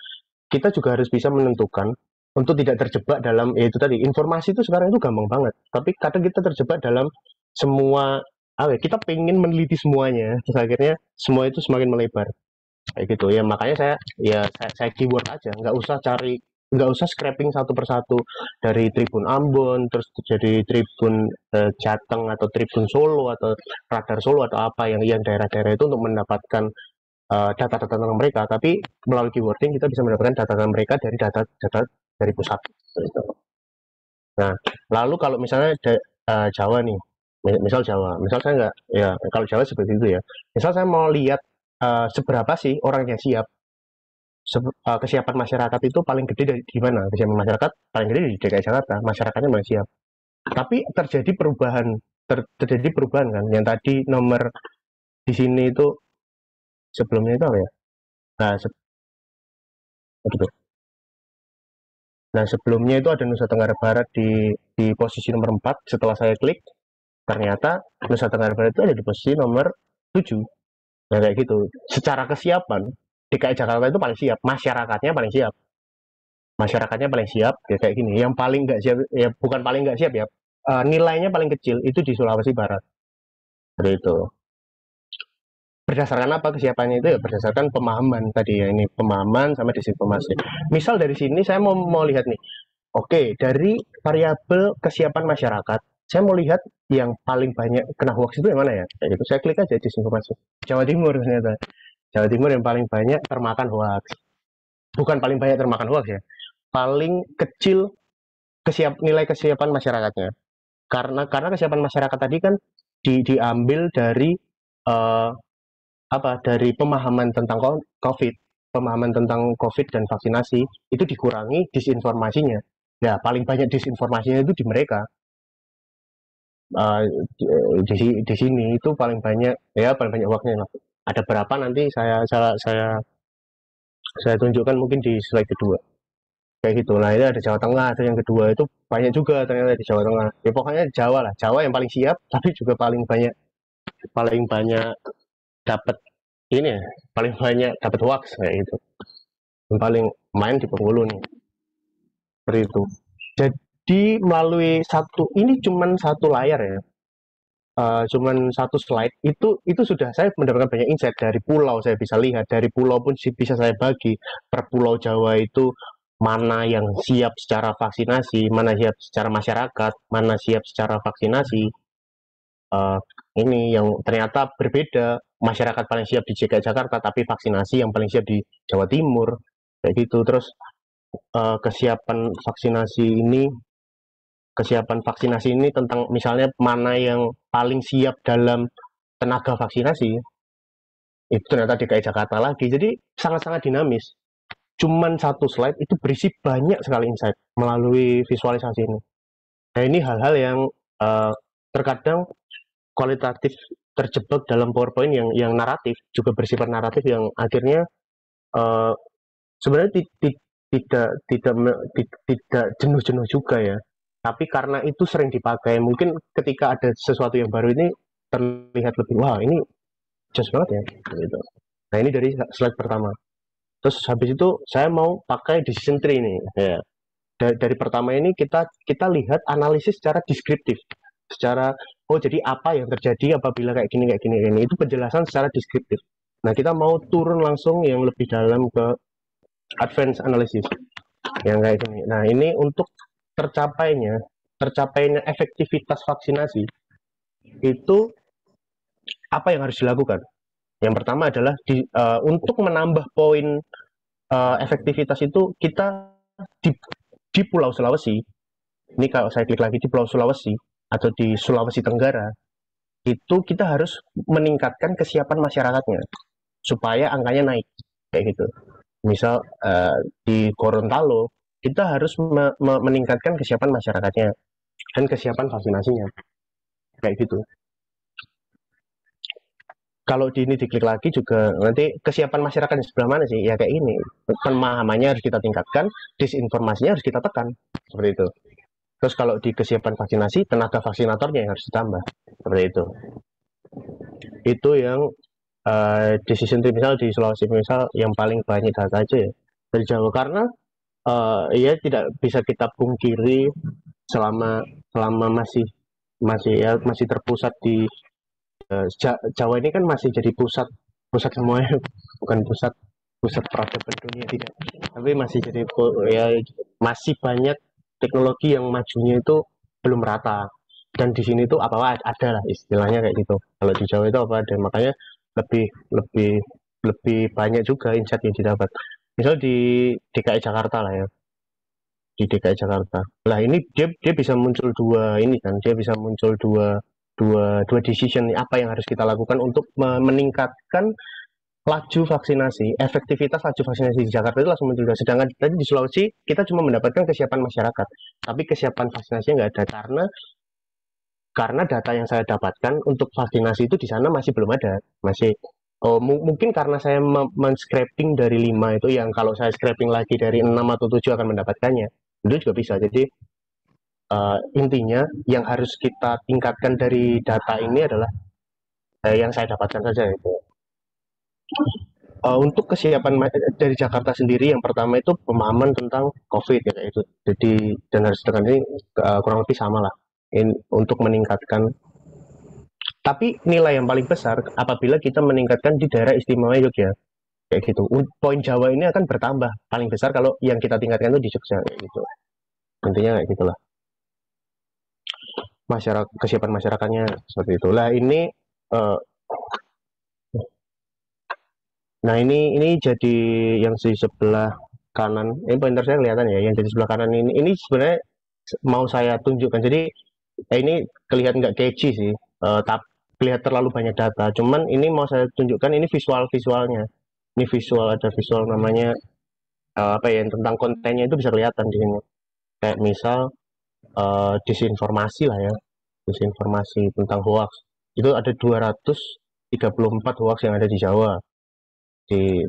kita juga harus bisa menentukan untuk tidak terjebak dalam ya itu tadi informasi itu sekarang itu gampang banget. Tapi kadang kita terjebak dalam semua kita pengen meneliti semuanya, terus akhirnya semua itu semakin melebar kayak gitu ya. Makanya saya keyword aja, nggak usah scraping satu persatu dari Tribun Ambon terus jadi Tribun Jateng atau Tribun Solo atau Radar Solo atau apa yang daerah-daerah itu untuk mendapatkan data-data tentang mereka, tapi melalui keywording kita bisa mendapatkan data tentang mereka dari data dari pusat. Gitu. Nah, lalu kalau misalnya Jawa nih, misal Jawa, misal saya nggak, ya kalau Jawa seperti itu ya. Misal saya mau lihat seberapa sih orang yang siap, kesiapan masyarakat itu paling gede di mana? Kesiapan masyarakat paling gede di DKI Jakarta, masyarakatnya masih siap. Tapi terjadi perubahan kan. Yang tadi nomor di sini itu sebelumnya itu apa ya? Nah, sebelumnya itu ada Nusa Tenggara Barat di posisi nomor 4. Setelah saya klik, ternyata Nusa Tenggara Barat itu ada di posisi nomor 7. Nah, kayak gitu. Secara kesiapan, DKI Jakarta itu paling siap, masyarakatnya paling siap. Masyarakatnya paling siap, ya kayak gini. Yang paling nggak siap, ya bukan paling nggak siap ya, nilainya paling kecil itu di Sulawesi Barat. Seperti itu. Berdasarkan apa kesiapannya itu ya berdasarkan pemahaman tadi ya, ini pemahaman sama disinformasi. Misal dari sini saya mau lihat nih. Oke, dari variabel kesiapan masyarakat, saya mau lihat yang paling banyak kena hoax itu yang mana ya? Kayak gitu. Saya klik aja disinformasi. Jawa Timur ternyata. Jawa Timur yang paling banyak termakan hoax. Bukan paling banyak termakan hoax ya. Paling kecil nilai kesiapan masyarakatnya. Karena kesiapan masyarakat tadi kan diambil dari uh, dari pemahaman tentang COVID, pemahaman tentang COVID dan vaksinasi itu dikurangi disinformasinya. Ya, paling banyak disinformasinya itu di mereka. Uh, di sini itu paling banyak hoaxnya. Ada berapa nanti saya tunjukkan mungkin di slide kedua. Kayak gitu. Nah, ini ada Jawa Tengah, ada yang kedua itu banyak juga ternyata di Jawa Tengah. Ya pokoknya Jawa lah. Jawa yang paling siap tapi juga paling banyak dapat ini ya, paling banyak dapat hoax kayak gitu. Yang paling main di Bengkulu nih. Seperti itu. Jadi melalui ini cuman satu layar ya. Cuman satu slide itu sudah saya mendapatkan banyak insight dari pulau. Saya bisa lihat dari pulau pun bisa saya bagi per pulau Jawa itu mana yang siap secara vaksinasi, mana siap secara masyarakat, mana siap secara vaksinasi. uh, ini yang ternyata berbeda, masyarakat paling siap di DKI Jakarta tapi vaksinasi yang paling siap di Jawa Timur kayak gitu. Terus kesiapan vaksinasi ini tentang misalnya mana yang paling siap dalam tenaga vaksinasi, itu ternyata DKI Jakarta lagi. Jadi sangat-sangat dinamis. Cuman satu slide itu berisi banyak sekali insight melalui visualisasi ini. Nah ini hal-hal yang uh, terkadang kualitatif terjebak dalam PowerPoint yang naratif, juga bersifat naratif yang akhirnya uh, sebenarnya tidak jenuh-jenuh juga ya. Tapi karena itu sering dipakai, mungkin ketika ada sesuatu yang baru ini terlihat lebih wah ini just banget ya gitu. Nah ini dari slide pertama. Terus habis itu saya mau pakai decision tree ini ya. Dari pertama ini kita lihat analisis secara deskriptif, secara oh jadi apa yang terjadi apabila kayak gini ini itu penjelasan secara deskriptif. Nah kita mau turun langsung yang lebih dalam ke advance analysis yang kayak gini. Nah ini untuk tercapainya efektivitas vaksinasi itu apa yang harus dilakukan? Yang pertama adalah untuk menambah poin efektivitas itu kita di, di Pulau Sulawesi, ini kalau saya klik lagi di Pulau Sulawesi atau di Sulawesi Tenggara, itu kita harus meningkatkan kesiapan masyarakatnya supaya angkanya naik kayak gitu. Misal di Gorontalo kita harus meningkatkan kesiapan masyarakatnya dan kesiapan vaksinasinya kayak gitu. Kalau di ini diklik lagi juga nanti kesiapan masyarakat di sebelah mana sih? Ya kayak ini. Pemahamannya harus kita tingkatkan, disinformasinya harus kita tekan. Seperti itu. Terus kalau di kesiapan vaksinasi, tenaga vaksinatornya yang harus ditambah. Seperti itu. Itu yang decision tree misal di Sulawesi misal yang paling banyak data aja ya dari Jawa karena ya tidak bisa kita pungkiri selama selama masih terpusat di Jawa ini kan masih jadi pusat pusat semuanya bukan pusat pusat peradaban dunia tidak tapi masih jadi ya masih banyak teknologi yang majunya itu belum rata dan di sini tuh apa ada lah istilahnya kayak gitu kalau di Jawa itu apa ada makanya lebih lebih lebih banyak juga insight yang didapat misal di DKI Jakarta lah ya di DKI Jakarta. Lah ini dia bisa muncul dua ini kan, dia bisa muncul dua decision apa yang harus kita lakukan untuk meningkatkan laju vaksinasi, efektivitas laju vaksinasi di Jakarta itu langsung muncul. Sedangkan tadi di Sulawesi kita cuma mendapatkan kesiapan masyarakat, tapi kesiapan vaksinasinya nggak ada karena data yang saya dapatkan untuk vaksinasi itu di sana masih belum ada, masih oh, mungkin karena saya men-scraping dari 5 itu yang kalau saya scraping lagi dari 6 atau 7 akan mendapatkannya. Itu juga bisa. Jadi intinya yang harus kita tingkatkan dari data ini adalah yang saya dapatkan saja itu. Untuk kesiapan dari Jakarta sendiri yang pertama itu pemahaman tentang COVID ya itu. Jadi dan harus dengan ini kurang lebih sama lah. Untuk meningkatkan tapi nilai yang paling besar apabila kita meningkatkan di daerah istimewa Yogyakarta kayak gitu. Poin Jawa ini akan bertambah paling besar kalau yang kita tingkatkan itu di Jogja kayak gitu. Intinya kayak gitulah. Kesiapan masyarakatnya seperti itulah ini uh, nah ini jadi yang di sebelah kanan ini pointer saya kelihatan ya yang di sebelah kanan ini sebenarnya mau saya tunjukkan jadi ini kelihatan nggak catchy sih tapi kelihatan terlalu banyak data cuman ini mau saya tunjukkan ini visualnya ini ada visual namanya apa ya tentang kontennya itu bisa kelihatan di sini kayak misal disinformasi lah ya disinformasi tentang hoax itu ada 234 hoax yang ada di Jawa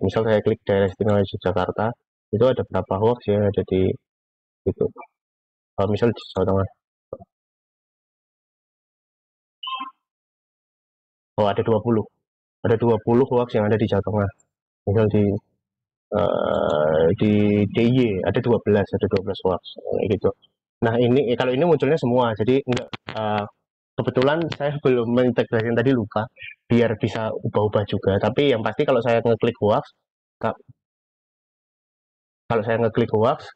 misal saya klik daerah istimewa Yogyakarta itu ada berapa hoax yang ada di itu misal di Jawa Tengah oh ada 20 hoax yang ada di Jawa Tengah misal di DIY ada 12 hoax gitu nah ini kalau ini munculnya semua jadi enggak kebetulan saya belum mengintegrasikan tadi lupa biar bisa ubah-ubah juga tapi yang pasti kalau saya ngeklik hoax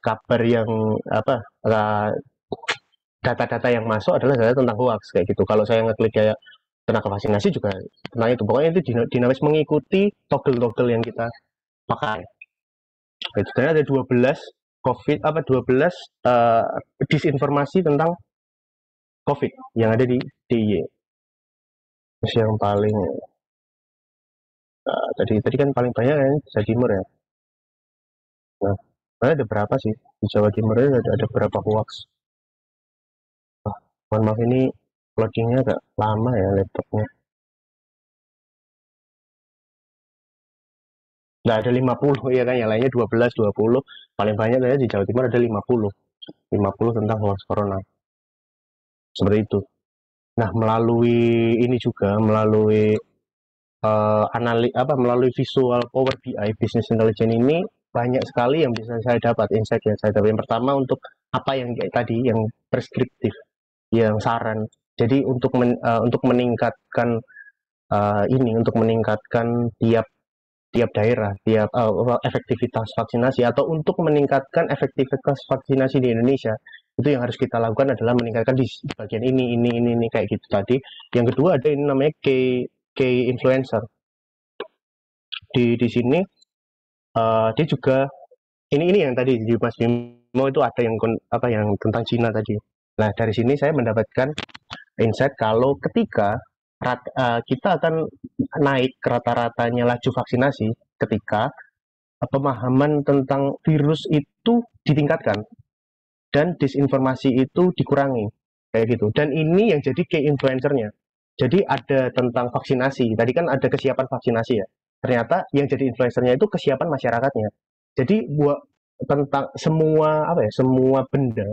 kabar yang apa data-data yang masuk adalah data tentang hoax kayak gitu kalau saya ngeklik kayak tenaga vaksinasi juga tentang itu pokoknya itu dinamis mengikuti toggle-toggle yang kita pakai itu dan ada 12 COVID 12 disinformasi tentang COVID yang ada di DIY Terus yang paling tadi kan paling banyak kan Jawa Timur ya. Nah, ada berapa sih di Jawa Timur ini ada berapa hoax? Ah, mohon maaf ini loadingnya agak lama ya laptopnya. Nggak ada 50 ya kan, yang lainnya 12, 20. Paling banyak saya di Jawa Timur ada 50. 50 tentang hoax corona. Seperti itu. Nah, melalui ini juga, melalui melalui visual Power BI Business Intelligence ini banyak sekali yang bisa saya dapat insight yang saya dapat. Yang pertama untuk apa yang kayak tadi yang preskriptif, yang saran. Jadi untuk meningkatkan untuk meningkatkan tiap tiap daerah, tiap efektivitas vaksinasi atau untuk meningkatkan efektivitas vaksinasi di Indonesia, itu yang harus kita lakukan adalah meningkatkan di bagian ini kayak gitu tadi. Yang kedua ada ini namanya key influencer. Di sini dia juga ini yang tadi di Mas Bimo itu ada yang yang tentang Cina tadi. Nah, dari sini saya mendapatkan insight kalau ketika kita akan naik ke rata-ratanya laju vaksinasi ketika pemahaman tentang virus itu ditingkatkan dan disinformasi itu dikurangi kayak gitu. Dan ini yang jadi key influencernya. Jadi ada tentang vaksinasi. Tadi kan ada kesiapan vaksinasi ya. Ternyata yang jadi influencernya itu kesiapan masyarakatnya. Jadi buat tentang semua semua benda,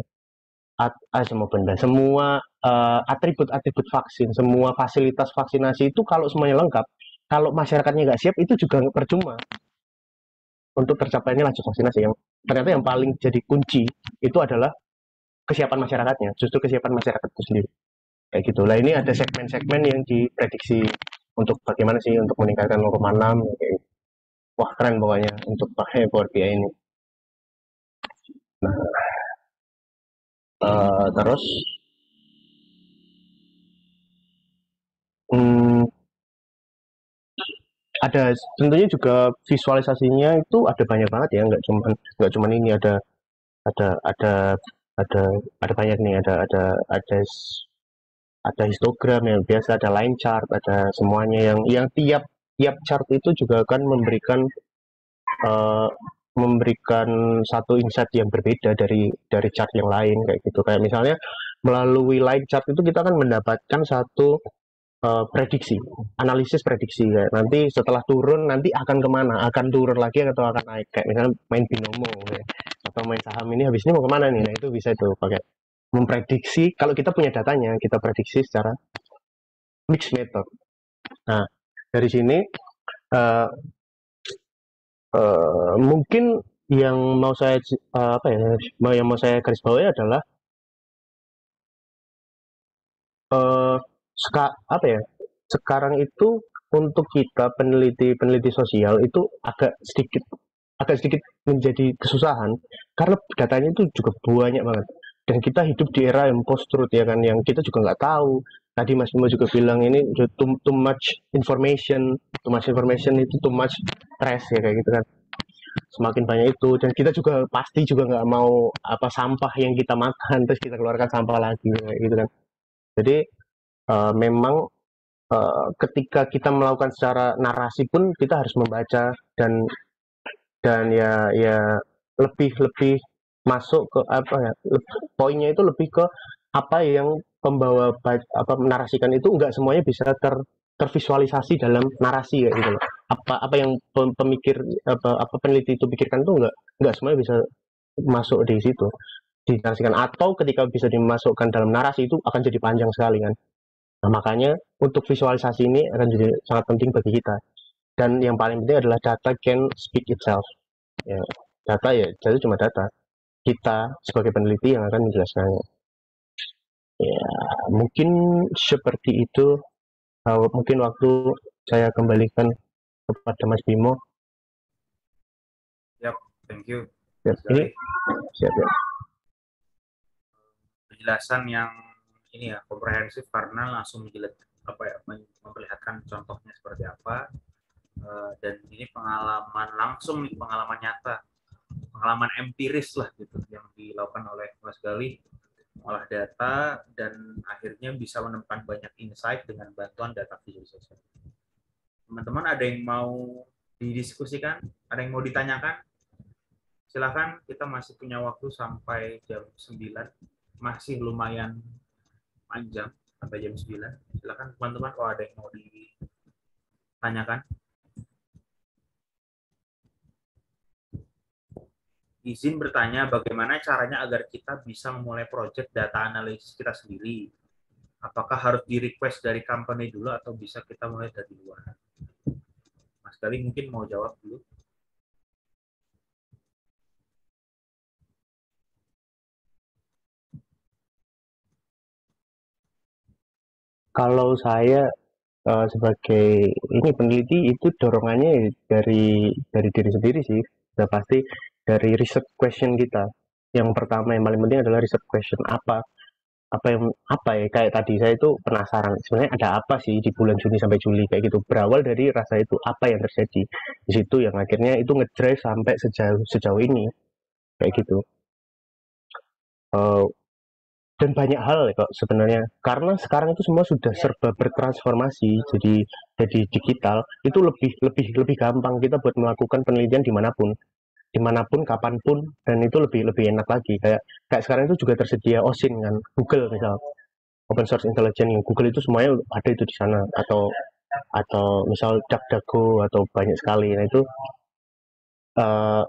semua atribut-atribut vaksin, semua fasilitas vaksinasi itu kalau semuanya lengkap, kalau masyarakatnya nggak siap itu juga percuma untuk tercapainya laju vaksinasi. Yang ternyata yang paling jadi kunci itu adalah kesiapan masyarakatnya, justru kesiapan masyarakat itu sendiri. Kayak gitu. Lah ini ada segmen-segmen yang diprediksi untuk bagaimana sih untuk meningkatkan 0,6 kayak gitu. Wah keren pokoknya untuk pakai Power BI ini. Nah, terus hmm, ada tentunya juga visualisasinya itu ada banyak banget ya, nggak cuman ini ada ada ada banyak nih ada histogram yang biasa, ada line chart, ada semuanya yang tiap tiap chart itu juga akan uh, memberikan satu insight yang berbeda dari chart yang lain kayak gitu. Kayak misalnya melalui line chart itu kita akan mendapatkan satu prediksi, analisis prediksi kayak nanti setelah turun nanti akan kemana, akan turun lagi atau akan naik kayak misalnya main binomo kayak, atau main saham ini habis ini mau kemana nih, nah itu bisa itu pakai memprediksi. Kalau kita punya datanya kita prediksi secara mixed method. Nah dari sini uh, mungkin yang mau saya yang mau saya garis bawahi adalah uh, sekarang itu untuk kita peneliti sosial itu agak sedikit menjadi kesusahan karena datanya itu juga banyak banget dan kita hidup di era yang post truth ya kan, yang kita juga nggak tahu. Tadi Mas Bimo juga bilang ini too much information itu too much stress ya kayak gitu kan, semakin banyak itu dan kita juga pasti juga nggak mau sampah yang kita makan terus kita keluarkan sampah lagi kayak gitu kan. Jadi memang ketika kita melakukan secara narasi pun kita harus membaca dan ya lebih lebih masuk ke poinnya itu lebih ke apa yang pembawa menarasikan itu enggak semuanya bisa tervisualisasi dalam narasi ya gitu loh. Apa yang pemikir apa peneliti itu pikirkan itu enggak semuanya bisa masuk di situ dinarasikan, atau ketika bisa dimasukkan dalam narasi itu akan jadi panjang sekali kan. Nah, makanya untuk visualisasi ini akan jadi sangat penting bagi kita. Dan yang paling penting adalah data can speak itself. Ya, data ya, jadi cuma data. Kita sebagai peneliti yang akan menjelaskannya. Ya, mungkin seperti itu. Mungkin waktu saya kembalikan kepada Mas Bimo. Yap, thank you. Ya, ini Sekali siap ya. penjelasan yang ini ya komprehensif karena langsung memperlihatkan contohnya seperti apa. Dan ini pengalaman langsung nih, pengalaman nyata, pengalaman empiris lah gitu yang dilakukan oleh Mas Gali mengolah data, dan akhirnya bisa menemukan banyak insight dengan bantuan data visualization. Teman-teman ada yang mau didiskusikan? Ada yang mau ditanyakan? Silakan, kita masih punya waktu sampai jam 9. Masih lumayan panjang sampai jam 9. Silakan teman-teman kalau ada yang mau ditanyakan. Izin bertanya, bagaimana caranya agar kita bisa memulai project data analisis kita sendiri? Apakah harus di-request dari company dulu atau bisa kita mulai dari luar? Mas Gali mungkin mau jawab dulu. Kalau saya sebagai ini peneliti itu dorongannya dari diri sendiri sih. Sudah pasti dari research question kita. Yang pertama yang paling penting adalah research question apa ya kayak tadi saya itu penasaran sebenarnya ada apa sih di bulan Juni sampai Juli kayak gitu, berawal dari rasa itu apa yang terjadi di situ yang akhirnya itu ngedrive sampai sejauh ini kayak gitu. Eh, dan banyak hal ya kok sebenarnya karena sekarang itu semua sudah serba bertransformasi jadi digital, itu lebih lebih lebih gampang kita buat melakukan penelitian dimanapun kapanpun, dan itu lebih lebih enak lagi kayak kayak sekarang itu juga tersedia OSIN kan, Google misal open source intelligence yang Google itu semuanya ada itu di sana, atau misal DuckDuckGo atau banyak sekali. Nah itu uh,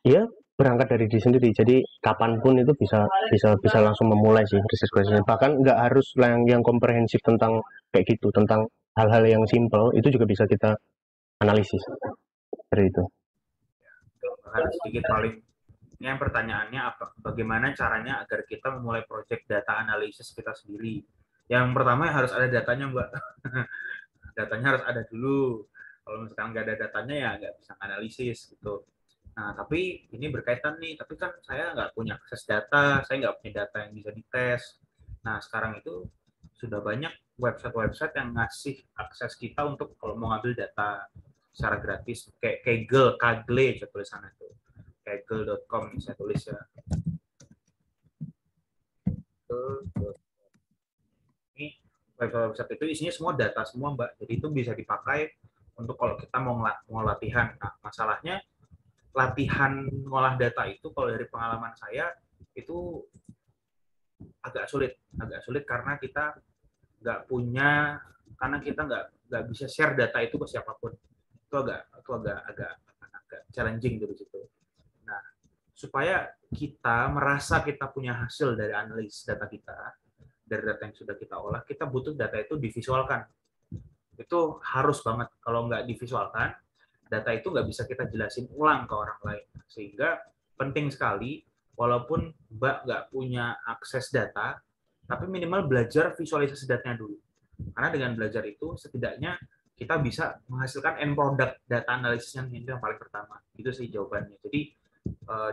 ya berangkat dari diri sendiri, jadi kapanpun itu bisa bisa bisa langsung memulai sih research question, bahkan nggak harus yang komprehensif tentang kayak gitu, tentang hal-hal yang simple itu juga bisa kita analisis dari itu. Ada sedikit paling. Yang pertanyaannya apa? Bagaimana caranya agar kita memulai project data analisis kita sendiri? Yang pertama harus ada datanya, Mbak. Datanya harus ada dulu. Kalau misalkan nggak ada datanya ya nggak bisa analisis gitu. Nah, tapi ini berkaitan nih, tapi kan saya nggak punya akses data, saya nggak punya data yang bisa dites. Nah, sekarang itu sudah banyak website-website yang ngasih akses kita untuk kalau mau ngambil data secara gratis, kayak Kaggle, saya tulis sana tuh. Kaggle.com saya tulis ya. Ini website itu isinya semua data semua, Mbak. Jadi itu bisa dipakai untuk kalau kita mau latihan. Nah, masalahnya latihan ngolah data itu kalau dari pengalaman saya itu agak sulit karena kita nggak punya, karena kita nggak bisa share data itu ke siapapun. Itu agak challenging dari situ. Nah, supaya kita merasa kita punya hasil dari analisis data kita, dari data yang sudah kita olah, kita butuh data itu divisualkan. Itu harus banget. Kalau nggak divisualkan, data itu nggak bisa kita jelasin ulang ke orang lain. Sehingga penting sekali, walaupun Mbak nggak punya akses data, tapi minimal belajar visualisasi datanya dulu. Karena dengan belajar itu, setidaknya kita bisa menghasilkan end product data analisisnya, itu yang paling pertama. Itu sih jawabannya. Jadi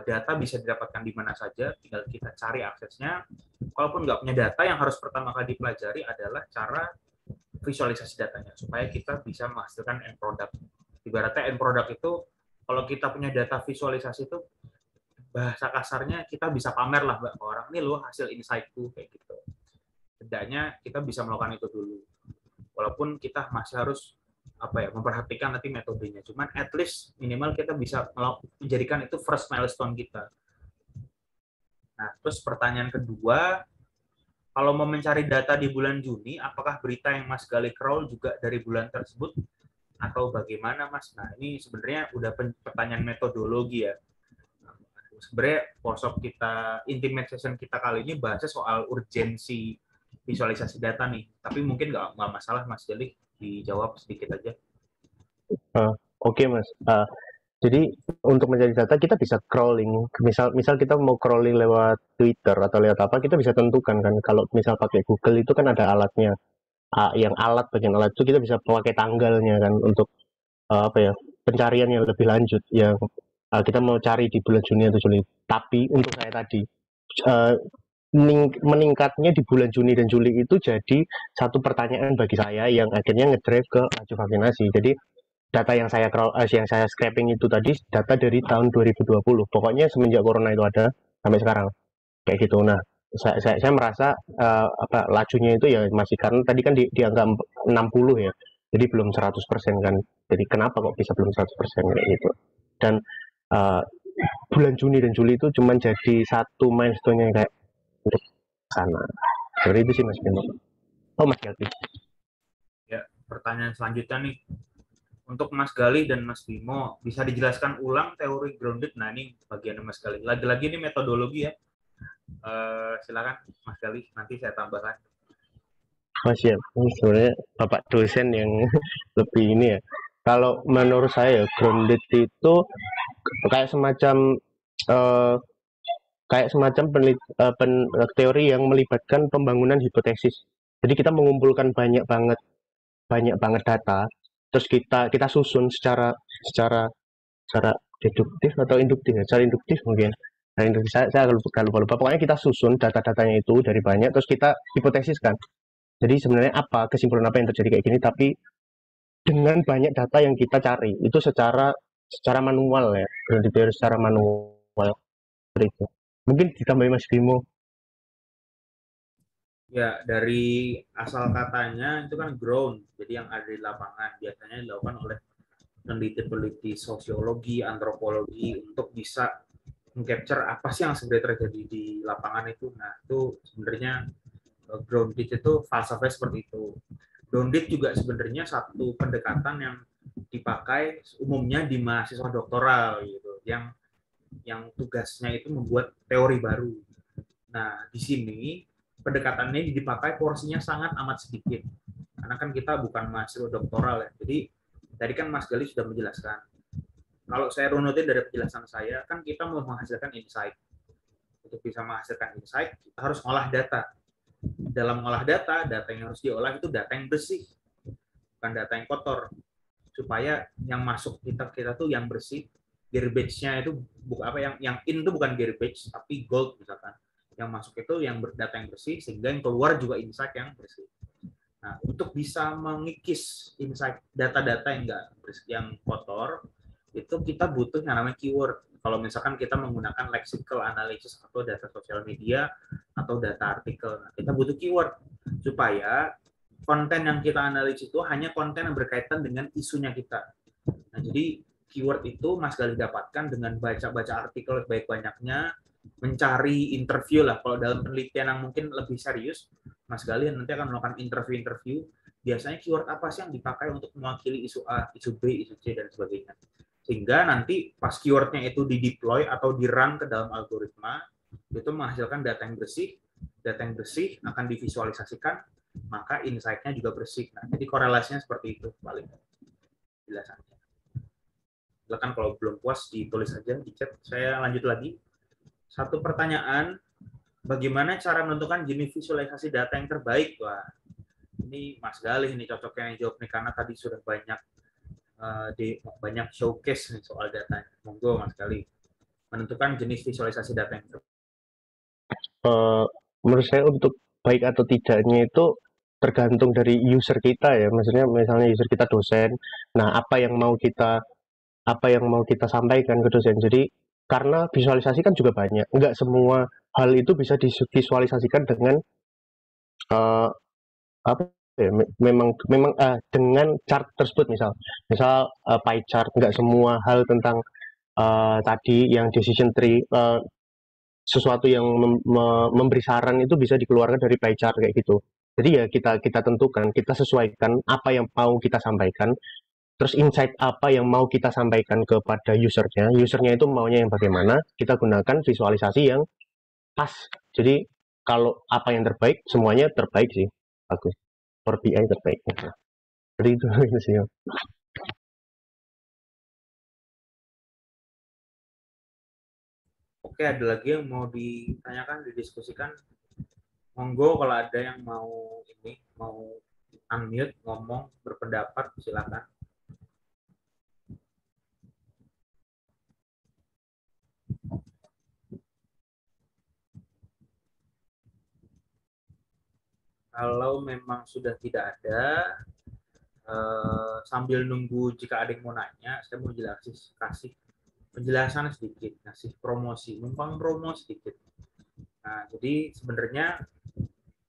data bisa didapatkan di mana saja, tinggal kita cari aksesnya. Kalaupun nggak punya data, yang harus pertama kali dipelajari adalah cara visualisasi datanya, supaya kita bisa menghasilkan end product. Ibaratnya end product itu, kalau kita punya data visualisasi itu, bahasa kasarnya kita bisa pamer lah Mbak, ke orang, ini loh hasil insightku, kayak gitu. Setidaknya kita bisa melakukan itu dulu. Walaupun kita masih harus memperhatikan nanti metodenya. Cuman at least minimal kita bisa menjadikan itu first milestone kita. Nah, terus pertanyaan kedua, kalau mau mencari data di bulan Juni, apakah berita yang Mas Gali crawl juga dari bulan tersebut atau bagaimana, Mas? Nah, ini sebenarnya udah pertanyaan metodologi ya. Sebenarnya workshop kita, intimate session kita kali ini bahasnya soal urgensi visualisasi data nih. Tapi mungkin nggak masalah, Mas Gali, dijawab sedikit aja. Oke, Mas. Jadi untuk mencari data kita bisa crawling. Misal kita mau crawling lewat Twitter atau lewat apa, kita bisa tentukan kan. Kalau misal pakai Google itu kan ada alatnya. Yang bagian alat itu kita bisa pakai tanggalnya kan untuk pencarian yang lebih lanjut. Yang kita mau cari di bulan Juni atau Juli. Tapi untuk saya tadi uh, meningkatnya di bulan Juni dan Juli itu jadi satu pertanyaan bagi saya yang akhirnya ngedrive ke laju vaksinasi. Jadi data yang saya scraping itu tadi data dari tahun 2020. Pokoknya semenjak corona itu ada sampai sekarang. kayak gitu. Nah, saya merasa apa lajunya itu ya masih karena tadi kan di angka 60 ya. Jadi belum 100% kan. Jadi kenapa kok bisa belum 100% kayak gitu. Dan uh, bulan Juni dan Juli itu cuma jadi satu milestone-nya kayak untuk sana. Seperti itu sih Mas Bimo. Oh Mas Galvi. Ya, pertanyaan selanjutnya nih, untuk Mas Gali dan Mas Bimo, bisa dijelaskan ulang teori grounded? Nah, ini bagian Mas Gali. Lagi-lagi ini metodologi ya. Silakan Mas Gali, nanti saya tambahkan. Mas ya, ini sebenarnya Bapak dosen yang lebih ini ya. Kalau menurut saya grounded itu kayak semacam eh, teori yang melibatkan pembangunan hipotesis. Jadi kita mengumpulkan banyak banget data, terus kita susun secara secara secara deduktif atau induktif ya, secara induktif mungkin. Nah, induktif saya lupa. Pokoknya kita susun data-datanya itu dari banyak, terus kita hipotesiskan. Jadi sebenarnya apa kesimpulan apa yang terjadi kayak gini, tapi dengan banyak data yang kita cari itu secara secara manual ya, grounded secara manual itu. Mungkin ditambahin Mas Bimo. Ya, dari asal katanya itu kan ground, jadi yang ada di lapangan biasanya dilakukan oleh peneliti-peneliti sosiologi, antropologi untuk bisa mengcapture apa sih yang sebenarnya terjadi di lapangan itu. Nah, itu sebenarnya grounded itu falsafah seperti itu. Grounded juga sebenarnya satu pendekatan yang dipakai umumnya di mahasiswa doktoral gitu, yang tugasnya itu membuat teori baru. Nah, di sini pendekatannya dipakai porsinya sangat amat sedikit. Karena kan kita bukan mahasiswa doktoral ya. Jadi tadi kan Mas Gali sudah menjelaskan. Kalau saya runutin dari penjelasan saya, kan kita mau menghasilkan insight. Untuk bisa menghasilkan insight, kita harus olah data. Dalam olah data, data yang harus diolah itu data yang bersih, bukan data yang kotor. Supaya yang masuk kita tuh yang bersih, garbage-nya itu bukan apa yang in itu bukan garbage tapi gold misalkan. Yang masuk itu yang data yang bersih sehingga yang keluar juga insight yang bersih. Nah, untuk bisa mengikis insight data-data yang enggak bersih, yang kotor, itu kita butuh yang namanya keyword. Kalau misalkan kita menggunakan lexical analysis atau data sosial media atau data artikel, nah, kita butuh keyword supaya konten yang kita analisis itu hanya konten yang berkaitan dengan isunya kita. Nah, jadi keyword itu Mas Gali dapatkan dengan baca-baca artikel baik banyaknya, mencari interview lah. Kalau dalam penelitian yang mungkin lebih serius, Mas Gali nanti akan melakukan interview-interview. Biasanya keyword apa sih yang dipakai untuk mewakili isu A, isu B, isu C, dan sebagainya. Sehingga nanti pas keywordnya itu di-deploy atau di-run ke dalam algoritma, itu menghasilkan data yang bersih akan divisualisasikan, maka insight-nya juga bersih. Nah, jadi korelasinya seperti itu paling jelasannya. Silakan kalau belum puas ditulis aja di chat. Saya lanjut lagi. Satu pertanyaan, bagaimana cara menentukan jenis visualisasi data yang terbaik? Wah, ini Mas Galih ini cocoknya yang jawab nih karena tadi sudah banyak showcase nih soal datanya. Monggo Mas Galih menentukan jenis visualisasi data yang terbaik. Eh, menurut saya untuk baik atau tidaknya itu tergantung dari user kita ya. Maksudnya misalnya user kita dosen, nah apa yang mau kita sampaikan ke dosen. Jadi karena visualisasi kan juga banyak, nggak semua hal itu bisa divisualisasikan dengan eh, apa ya, memang memang dengan chart tersebut misal pie chart, nggak semua hal tentang tadi yang decision tree, sesuatu yang memberi saran itu bisa dikeluarkan dari pie chart kayak gitu. Jadi ya kita tentukan, kita sesuaikan apa yang mau kita sampaikan, terus insight apa yang mau kita sampaikan kepada usernya. Usernya itu maunya yang bagaimana, kita gunakan visualisasi yang pas. Jadi kalau apa yang terbaik, semuanya terbaik sih. Bagus. For BI terbaik. Jadi itu sih. Oke, ada lagi yang mau ditanyakan, didiskusikan? Monggo kalau ada yang mau unmute, ngomong, berpendapat, silakan. Kalau memang sudah tidak ada, sambil nunggu jika ada yang mau nanya, saya mau kasih penjelasan sedikit, ngasih promosi, numpang promo sedikit. Nah, jadi sebenarnya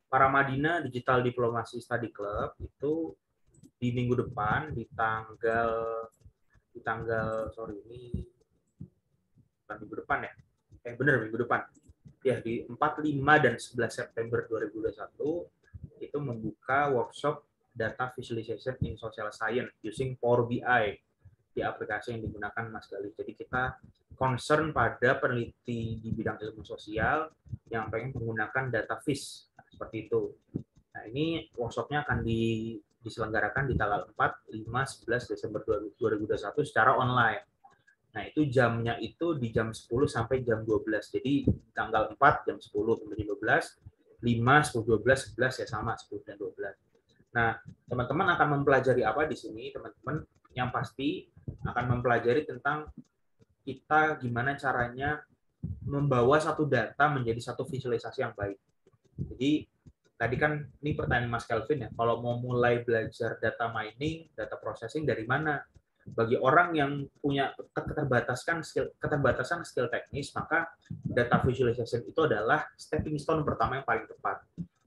Paramadina Digital Diplomasi Study Club itu di minggu depan di tanggal sorry ini bukan minggu depan ya. Bener minggu depan. Ya di 4, 5 dan 11 September 2021 itu membuka workshop Data Visualization in Social Science using Power BI di aplikasi yang digunakan Mas Galih. Jadi kita concern pada peneliti di bidang ilmu sosial yang pengen menggunakan data vis seperti itu. Nah, ini workshopnya akan diselenggarakan di tanggal 4, 5, 11 Desember 2021 secara online. Nah, itu jamnya itu di jam 10 sampai jam 12. Jadi tanggal 4 jam 10 sampai jam 12, 5, 10, 12, 11 ya sama 10 dan 12. Nah, teman-teman akan mempelajari apa di sini? Teman-teman yang pasti akan mempelajari tentang kita gimana caranya membawa satu data menjadi satu visualisasi yang baik. Jadi tadi kan ini pertanyaan Mas Kelvin ya, kalau mau mulai belajar data mining, data processing dari mana? Bagi orang yang punya keterbatasan skill teknis, maka data visualization itu adalah stepping stone pertama yang paling tepat.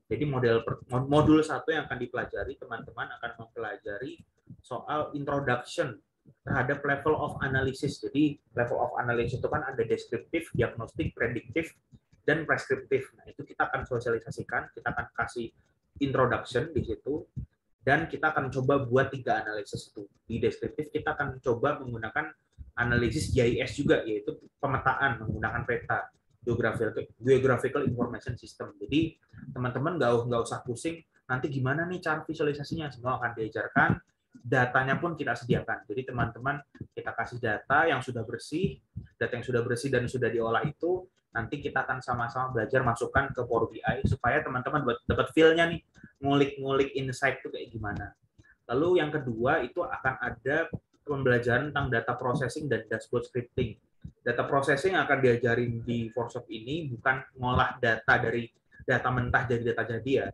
Jadi modul 1 yang akan dipelajari, teman-teman akan mempelajari soal introduction terhadap level of analysis. Jadi level of analysis itu kan ada deskriptif, diagnostik, prediktif, dan preskriptif. Nah, itu kita akan sosialisasikan, kita akan kasih introduction di situ, dan kita akan coba buat 3 analisis itu. Di deskriptif kita akan coba menggunakan analisis GIS juga, yaitu pemetaan menggunakan peta, geographical information system. Jadi teman-teman nggak usah pusing nanti gimana nih cara visualisasinya, semua akan diajarkan, datanya pun kita sediakan. Jadi teman-teman kita kasih data yang sudah bersih dan sudah diolah itu, nanti kita akan sama-sama belajar masukkan ke Power BI supaya teman-teman dapat feel-nya nih, ngulik-ngulik insight itu kayak gimana. Lalu yang kedua itu akan ada pembelajaran tentang data processing dan dashboard scripting. Data processing yang akan diajarin di workshop ini bukan ngolah data dari data mentah jadi data jadian,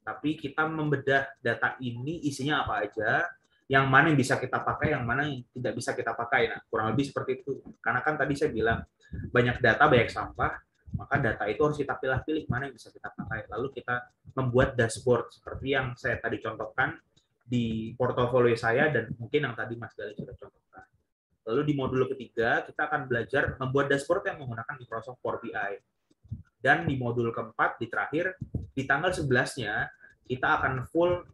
tapi kita membedah data ini isinya apa aja, yang mana yang bisa kita pakai, yang mana yang tidak bisa kita pakai. Nah, kurang lebih seperti itu. Karena kan tadi saya bilang banyak data, banyak sampah, maka data itu harus kita pilih-pilih mana yang bisa kita pakai. Lalu kita membuat dashboard seperti yang saya tadi contohkan di portofolio saya dan mungkin yang tadi Mas Galih sudah contohkan. Lalu di modul ketiga kita akan belajar membuat dashboard yang menggunakan Microsoft Power BI. Dan di modul keempat, di terakhir, di tanggal 11-nya, kita akan full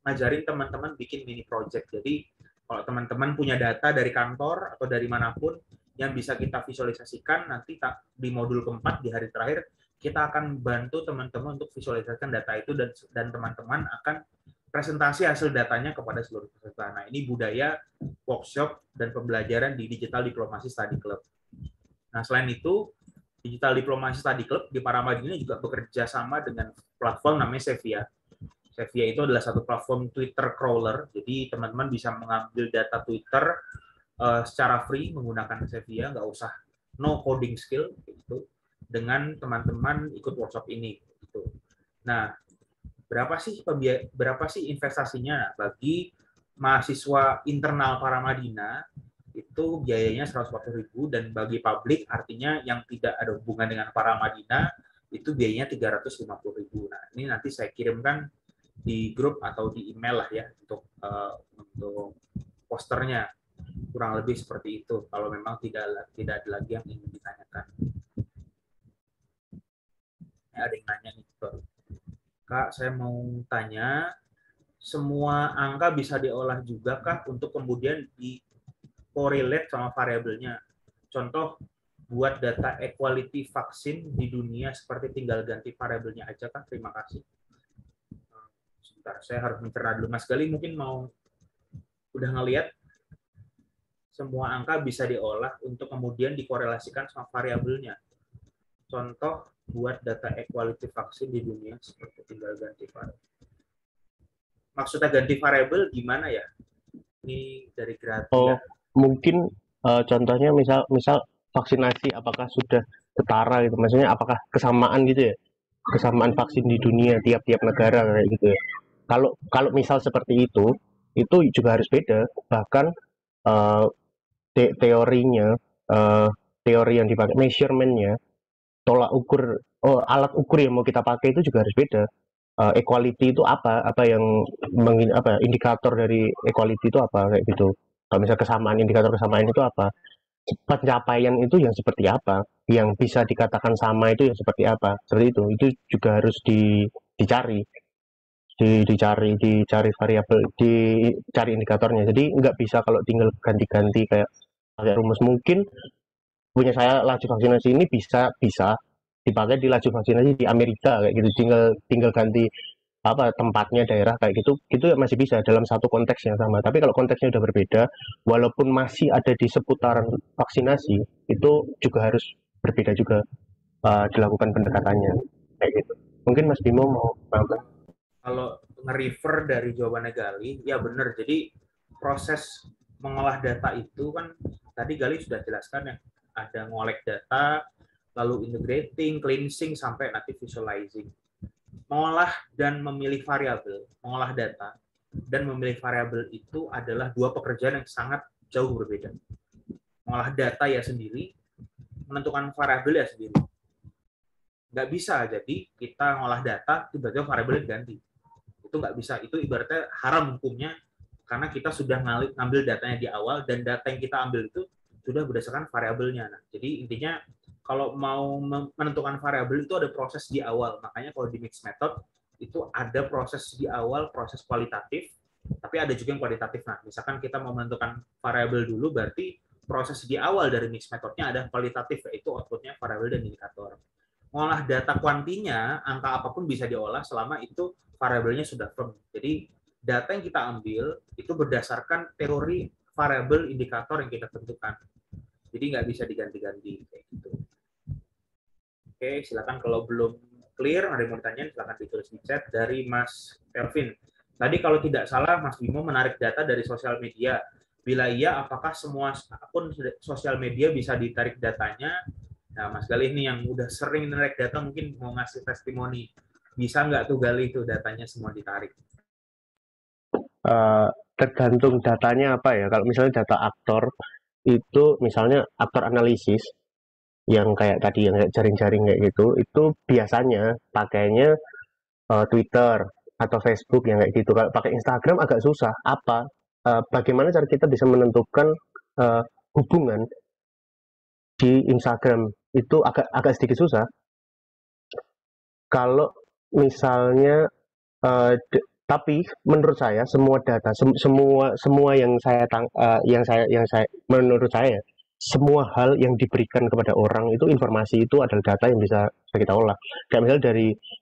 ngajarin teman-teman bikin mini project. Jadi kalau teman-teman punya data dari kantor atau dari manapun yang bisa kita visualisasikan, nanti di modul keempat di hari terakhir kita akan bantu teman-teman untuk visualisasikan data itu, dan teman-teman akan presentasi hasil datanya kepada seluruh peserta. Nah, ini budaya workshop dan pembelajaran di Digital Diplomasi Study Club. Nah, selain itu, Digital Diplomasi Study Club di Paramadina juga bekerja sama dengan platform namanya Sevia. Sevia itu adalah satu platform Twitter crawler, jadi teman-teman bisa mengambil data Twitter secara free menggunakan Sevia, nggak usah no coding skill gitu, dengan teman-teman ikut workshop ini. Gitu. Nah, berapa sih investasinya bagi mahasiswa internal Paramadina? Itu biayanya 140.000, dan bagi publik artinya yang tidak ada hubungan dengan Paramadina itu biayanya 350.000. Nah, ini nanti saya kirimkan di grup atau di email lah ya untuk posternya, kurang lebih seperti itu kalau memang tidak ada lagi yang ingin ditanyakan. Ada yang nanya nih, Kak, saya mau tanya, semua angka bisa diolah juga kah untuk kemudian di-correlate sama variabelnya? Contoh, buat data equality vaksin di dunia seperti tinggal ganti variabelnya aja kah? Terima kasih. Sebentar, saya harus mencerna dulu. Mas Galih mungkin udah ngelihat semua angka bisa diolah untuk kemudian dikorelasikan sama variabelnya. Contoh, buat data equality vaksin di dunia seperti tinggal ganti variabel. Maksudnya ganti variabel gimana ya? Ini dari Gratia. Mungkin contohnya misal vaksinasi apakah sudah setara gitu, maksudnya apakah kesamaan gitu ya, kesamaan vaksin di dunia tiap-tiap negara kayak gitu ya. Kalau misal seperti itu juga harus beda, bahkan uh, teorinya, teori yang dipakai, measurementnya, tolak ukur oh alat ukur yang mau kita pakai itu juga harus beda. Equality itu apa yang indikator dari equality itu apa kayak gitu. Kalau misalnya kesamaan, indikator kesamaan itu apa, pencapaian itu yang seperti apa, yang bisa dikatakan sama itu yang seperti apa, seperti itu juga harus dicari, dicari variabel, dicari indikatornya. Jadi nggak bisa kalau tinggal ganti-ganti kayak pakai rumus. Mungkin punya saya laju vaksinasi ini bisa bisa dipakai di laju vaksinasi di Amerika kayak gitu, tinggal tinggal ganti tempatnya, daerah kayak gitu, itu masih bisa dalam satu konteks yang sama. Tapi kalau konteksnya udah berbeda, walaupun masih ada di seputaran vaksinasi, itu juga harus berbeda juga, dilakukan pendekatannya kayak gitu. Mungkin Mas Bimo mau nambah. Kalau nge-refer dari jawabannya Gali, ya benar. Jadi proses mengolah data itu kan tadi Gali sudah jelaskan ya, ada ngolek data, lalu integrating, cleansing, sampai nanti visualizing. Mengolah dan memilih variabel, mengolah data dan memilih variabel itu adalah dua pekerjaan yang sangat jauh berbeda. Mengolah data ya sendiri, menentukan variabel ya sendiri. Nggak bisa jadi kita ngolah data tiba-tiba variabelnya diganti. Itu nggak bisa. Itu ibaratnya haram hukumnya karena kita sudah ngambil datanya di awal dan data yang kita ambil itu sudah berdasarkan variabelnya. Nah, jadi intinya kalau mau menentukan variabel itu ada proses di awal. Makanya kalau di mixed method itu ada proses di awal, proses kualitatif, tapi ada juga yang kualitatif. Nah, misalkan kita mau menentukan variabel dulu, berarti proses di awal dari mixed methodnya ada kualitatif, yaitu outputnya variabel dan indikator. Mengolah data kuantinya, angka apapun bisa diolah selama itu variabelnya sudah firm. Jadi data yang kita ambil itu berdasarkan teori variabel indikator yang kita tentukan. Jadi nggak bisa diganti-ganti kayak gitu. Oke, silakan kalau belum clear, ada yang mau ditanya, silakan ditulis di chat dari Mas Kelvin. Tadi kalau tidak salah, Mas Bimo menarik data dari sosial media. Bila iya, apakah semua akun sosial media bisa ditarik datanya? Nah, Mas Galih ini yang udah sering menarik data, mungkin mau ngasih testimoni. Bisa nggak tuh Galih tuh datanya semua ditarik? Tergantung datanya apa ya. Kalau misalnya data aktor itu, misalnya aktor analisis yang kayak tadi yang kayak jaring-jaring kayak gitu, itu biasanya pakainya Twitter atau Facebook yang kayak gitu. Kalau pakai Instagram agak susah. Bagaimana cara kita bisa menentukan hubungan di Instagram, itu agak agak sedikit susah. Kalau misalnya tapi menurut saya semua data, semua yang menurut saya semua hal yang diberikan kepada orang itu, informasi itu adalah data yang bisa kita olah. Kayak misalnya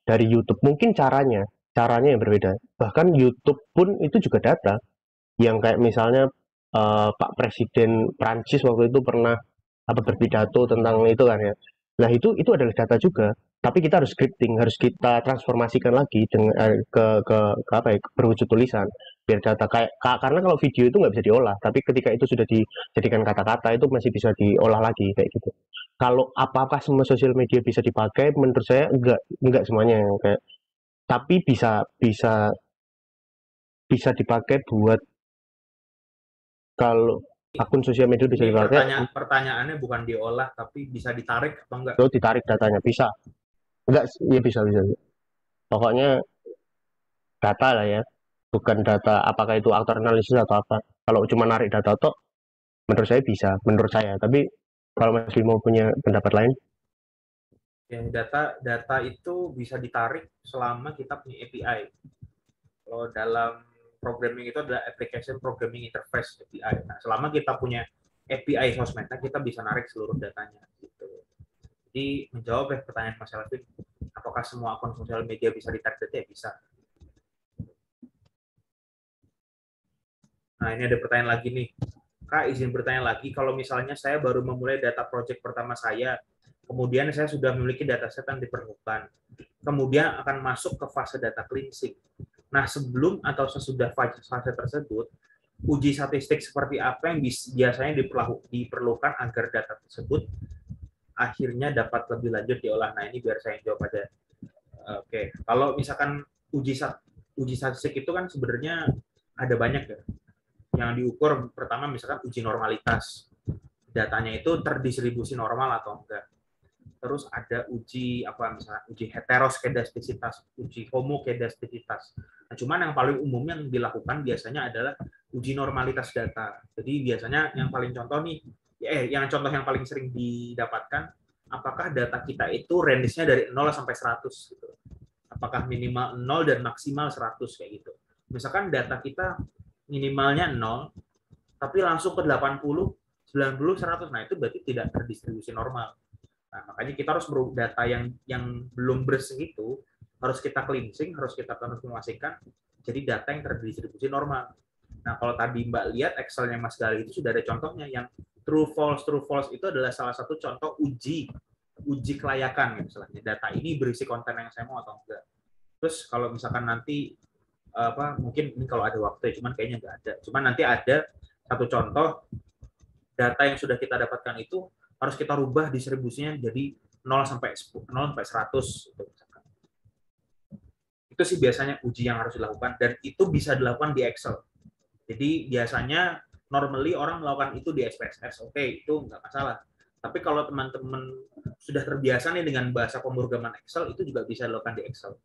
dari YouTube, mungkin caranya yang berbeda. Bahkan YouTube pun itu juga data, yang kayak misalnya Pak Presiden Prancis waktu itu pernah berpidato tentang itu kan ya. Nah, itu adalah data juga. Tapi kita harus scripting, harus kita transformasikan lagi dengan ke apa ya, berwujud tulisan biar data karena kalau video itu nggak bisa diolah, tapi ketika itu sudah dijadikan kata-kata itu masih bisa diolah lagi kayak gitu. Kalau apakah semua sosial media bisa dipakai? Menurut saya enggak semuanya kayak, tapi bisa bisa bisa dipakai buat, kalau akun sosial media bisa Ini dipakai pertanyaannya bukan diolah, tapi bisa ditarik apa enggak? untuk ditarik datanya, bisa. Enggak, ya bisa bisa. Pokoknya data lah ya, bukan data apakah itu aktor analisis atau apa. Kalau cuma narik data tok, menurut saya bisa, menurut saya. Tapi kalau Mas Bimo punya pendapat lain, Yang data itu bisa ditarik selama kita punya API. Kalau dalam programming itu adalah application programming interface API. Nah, selama kita punya API sosmednya, kita bisa narik seluruh datanya. Gitu. Jadi menjawab pertanyaan Mas Elvin, apakah semua akun sosial media bisa ditarik data? Ya bisa. Nah, ini ada pertanyaan lagi nih. Kak, izin bertanya lagi, kalau misalnya saya baru memulai data project pertama saya, kemudian saya sudah memiliki dataset yang diperlukan, kemudian akan masuk ke fase data cleansing. Nah, sebelum atau sesudah fase tersebut, uji statistik seperti apa yang biasanya diperlukan agar data tersebut akhirnya dapat lebih lanjut diolah. Nah, ini biar saya jawab aja. Oke, kalau misalkan uji statistik itu kan sebenarnya ada banyak ya. Yang diukur pertama misalkan uji normalitas. Datanya itu terdistribusi normal atau enggak. terus ada uji apa misalnya uji heteroskedastisitas, uji homokedastisitas. Nah, cuman yang paling umum yang dilakukan biasanya adalah uji normalitas data. Jadi biasanya yang paling contoh nih, yang contoh yang paling sering didapatkan, apakah data kita itu range-nya dari 0 sampai 100 gitu. Apakah minimal 0 dan maksimal 100 kayak gitu. Misalkan data kita minimalnya 0, tapi langsung ke 80, 90, 100, nah itu berarti tidak terdistribusi normal. Nah, makanya kita harus data yang belum bersih itu harus kita cleansing, harus kita transformasikan jadi data yang terdistribusi normal. Nah, kalau tadi Mbak lihat Excel-nya Mas Gali itu sudah ada contohnya yang true false itu adalah salah satu contoh uji kelayakan misalnya. Data ini berisi konten yang saya mau atau enggak. Terus kalau misalkan nanti mungkin ini kalau ada waktu, cuman kayaknya nggak ada. Cuman nanti ada satu contoh data yang sudah kita dapatkan itu harus kita rubah distribusinya jadi 0 sampai 100 gitu. Itu sih biasanya uji yang harus dilakukan dan itu bisa dilakukan di Excel. Jadi biasanya normally orang melakukan itu di SPSS, oke, itu nggak masalah. Tapi kalau teman-teman sudah terbiasa nih dengan bahasa pemrograman Excel, itu juga bisa dilakukan di Excel.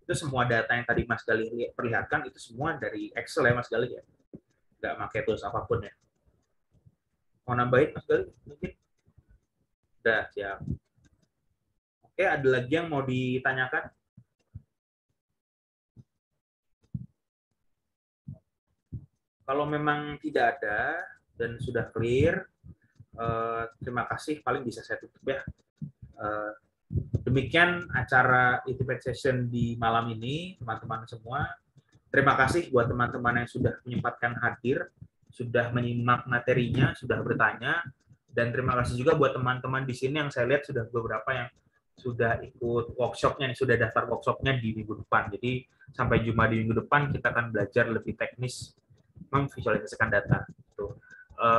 Itu semua data yang tadi Mas Gali perlihatkan itu semua dari Excel ya Mas Gali ya, nggak pakai tools apapun ya. Mau nambahin Mas Gali mungkin? Udah siap. Oke, ada lagi yang mau ditanyakan? Kalau memang tidak ada dan sudah clear, terima kasih. Paling bisa saya tutup ya. Demikian acara Ultimate Session di malam ini, teman-teman semua. Terima kasih buat teman-teman yang sudah menyempatkan hadir, sudah menyimak materinya, sudah bertanya, dan terima kasih juga buat teman-teman di sini yang saya lihat sudah beberapa yang sudah ikut workshopnya, sudah daftar workshopnya di minggu depan. Jadi sampai jumpa di minggu depan kita akan belajar lebih teknis memvisualisasikan data.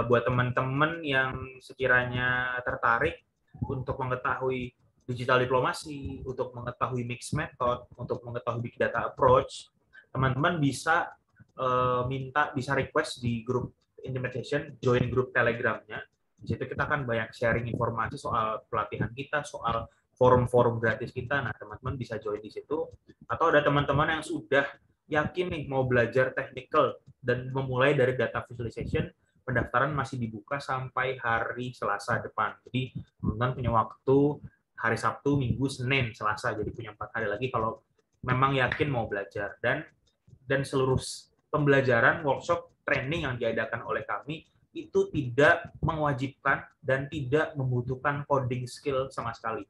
Buat teman-teman yang sekiranya tertarik untuk mengetahui digital diplomasi, untuk mengetahui mixed method, untuk mengetahui big data approach, teman-teman bisa bisa request di grup Intimate, join grup Telegramnya. Di situ kita akan banyak sharing informasi soal pelatihan kita, soal forum-forum gratis kita. Nah, teman-teman bisa join di situ. Atau ada teman-teman yang sudah yakin nih mau belajar technical dan memulai dari data visualization, pendaftaran masih dibuka sampai hari Selasa depan. Jadi, teman-teman punya waktu hari Sabtu, Minggu, Senin, Selasa. Jadi punya 4 hari lagi kalau memang yakin mau belajar. Dan seluruh pembelajaran, workshop, training yang diadakan oleh kami itu tidak mewajibkan dan tidak membutuhkan coding skill sama sekali.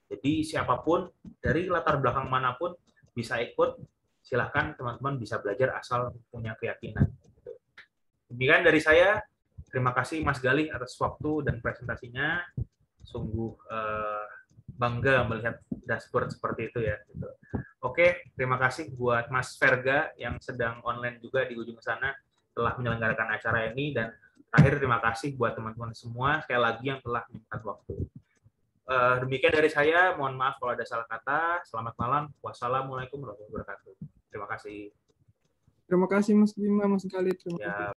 Jadi siapapun dari latar belakang manapun bisa ikut, silahkan teman-teman bisa belajar asal punya keyakinan. Demikian dari saya, terima kasih Mas Gali atas waktu dan presentasinya. Sungguh bangga melihat dashboard seperti itu ya. Oke, terima kasih buat Mas Verga yang sedang online juga di ujung sana telah menyelenggarakan acara ini, dan terakhir terima kasih buat teman-teman semua sekali lagi yang telah menyempatkan waktu. Demikian dari saya, mohon maaf kalau ada salah kata. Selamat malam, wassalamualaikum warahmatullahi wabarakatuh. Terima kasih. Terima kasih Mas Bima, Mas Gali. Terima kasih.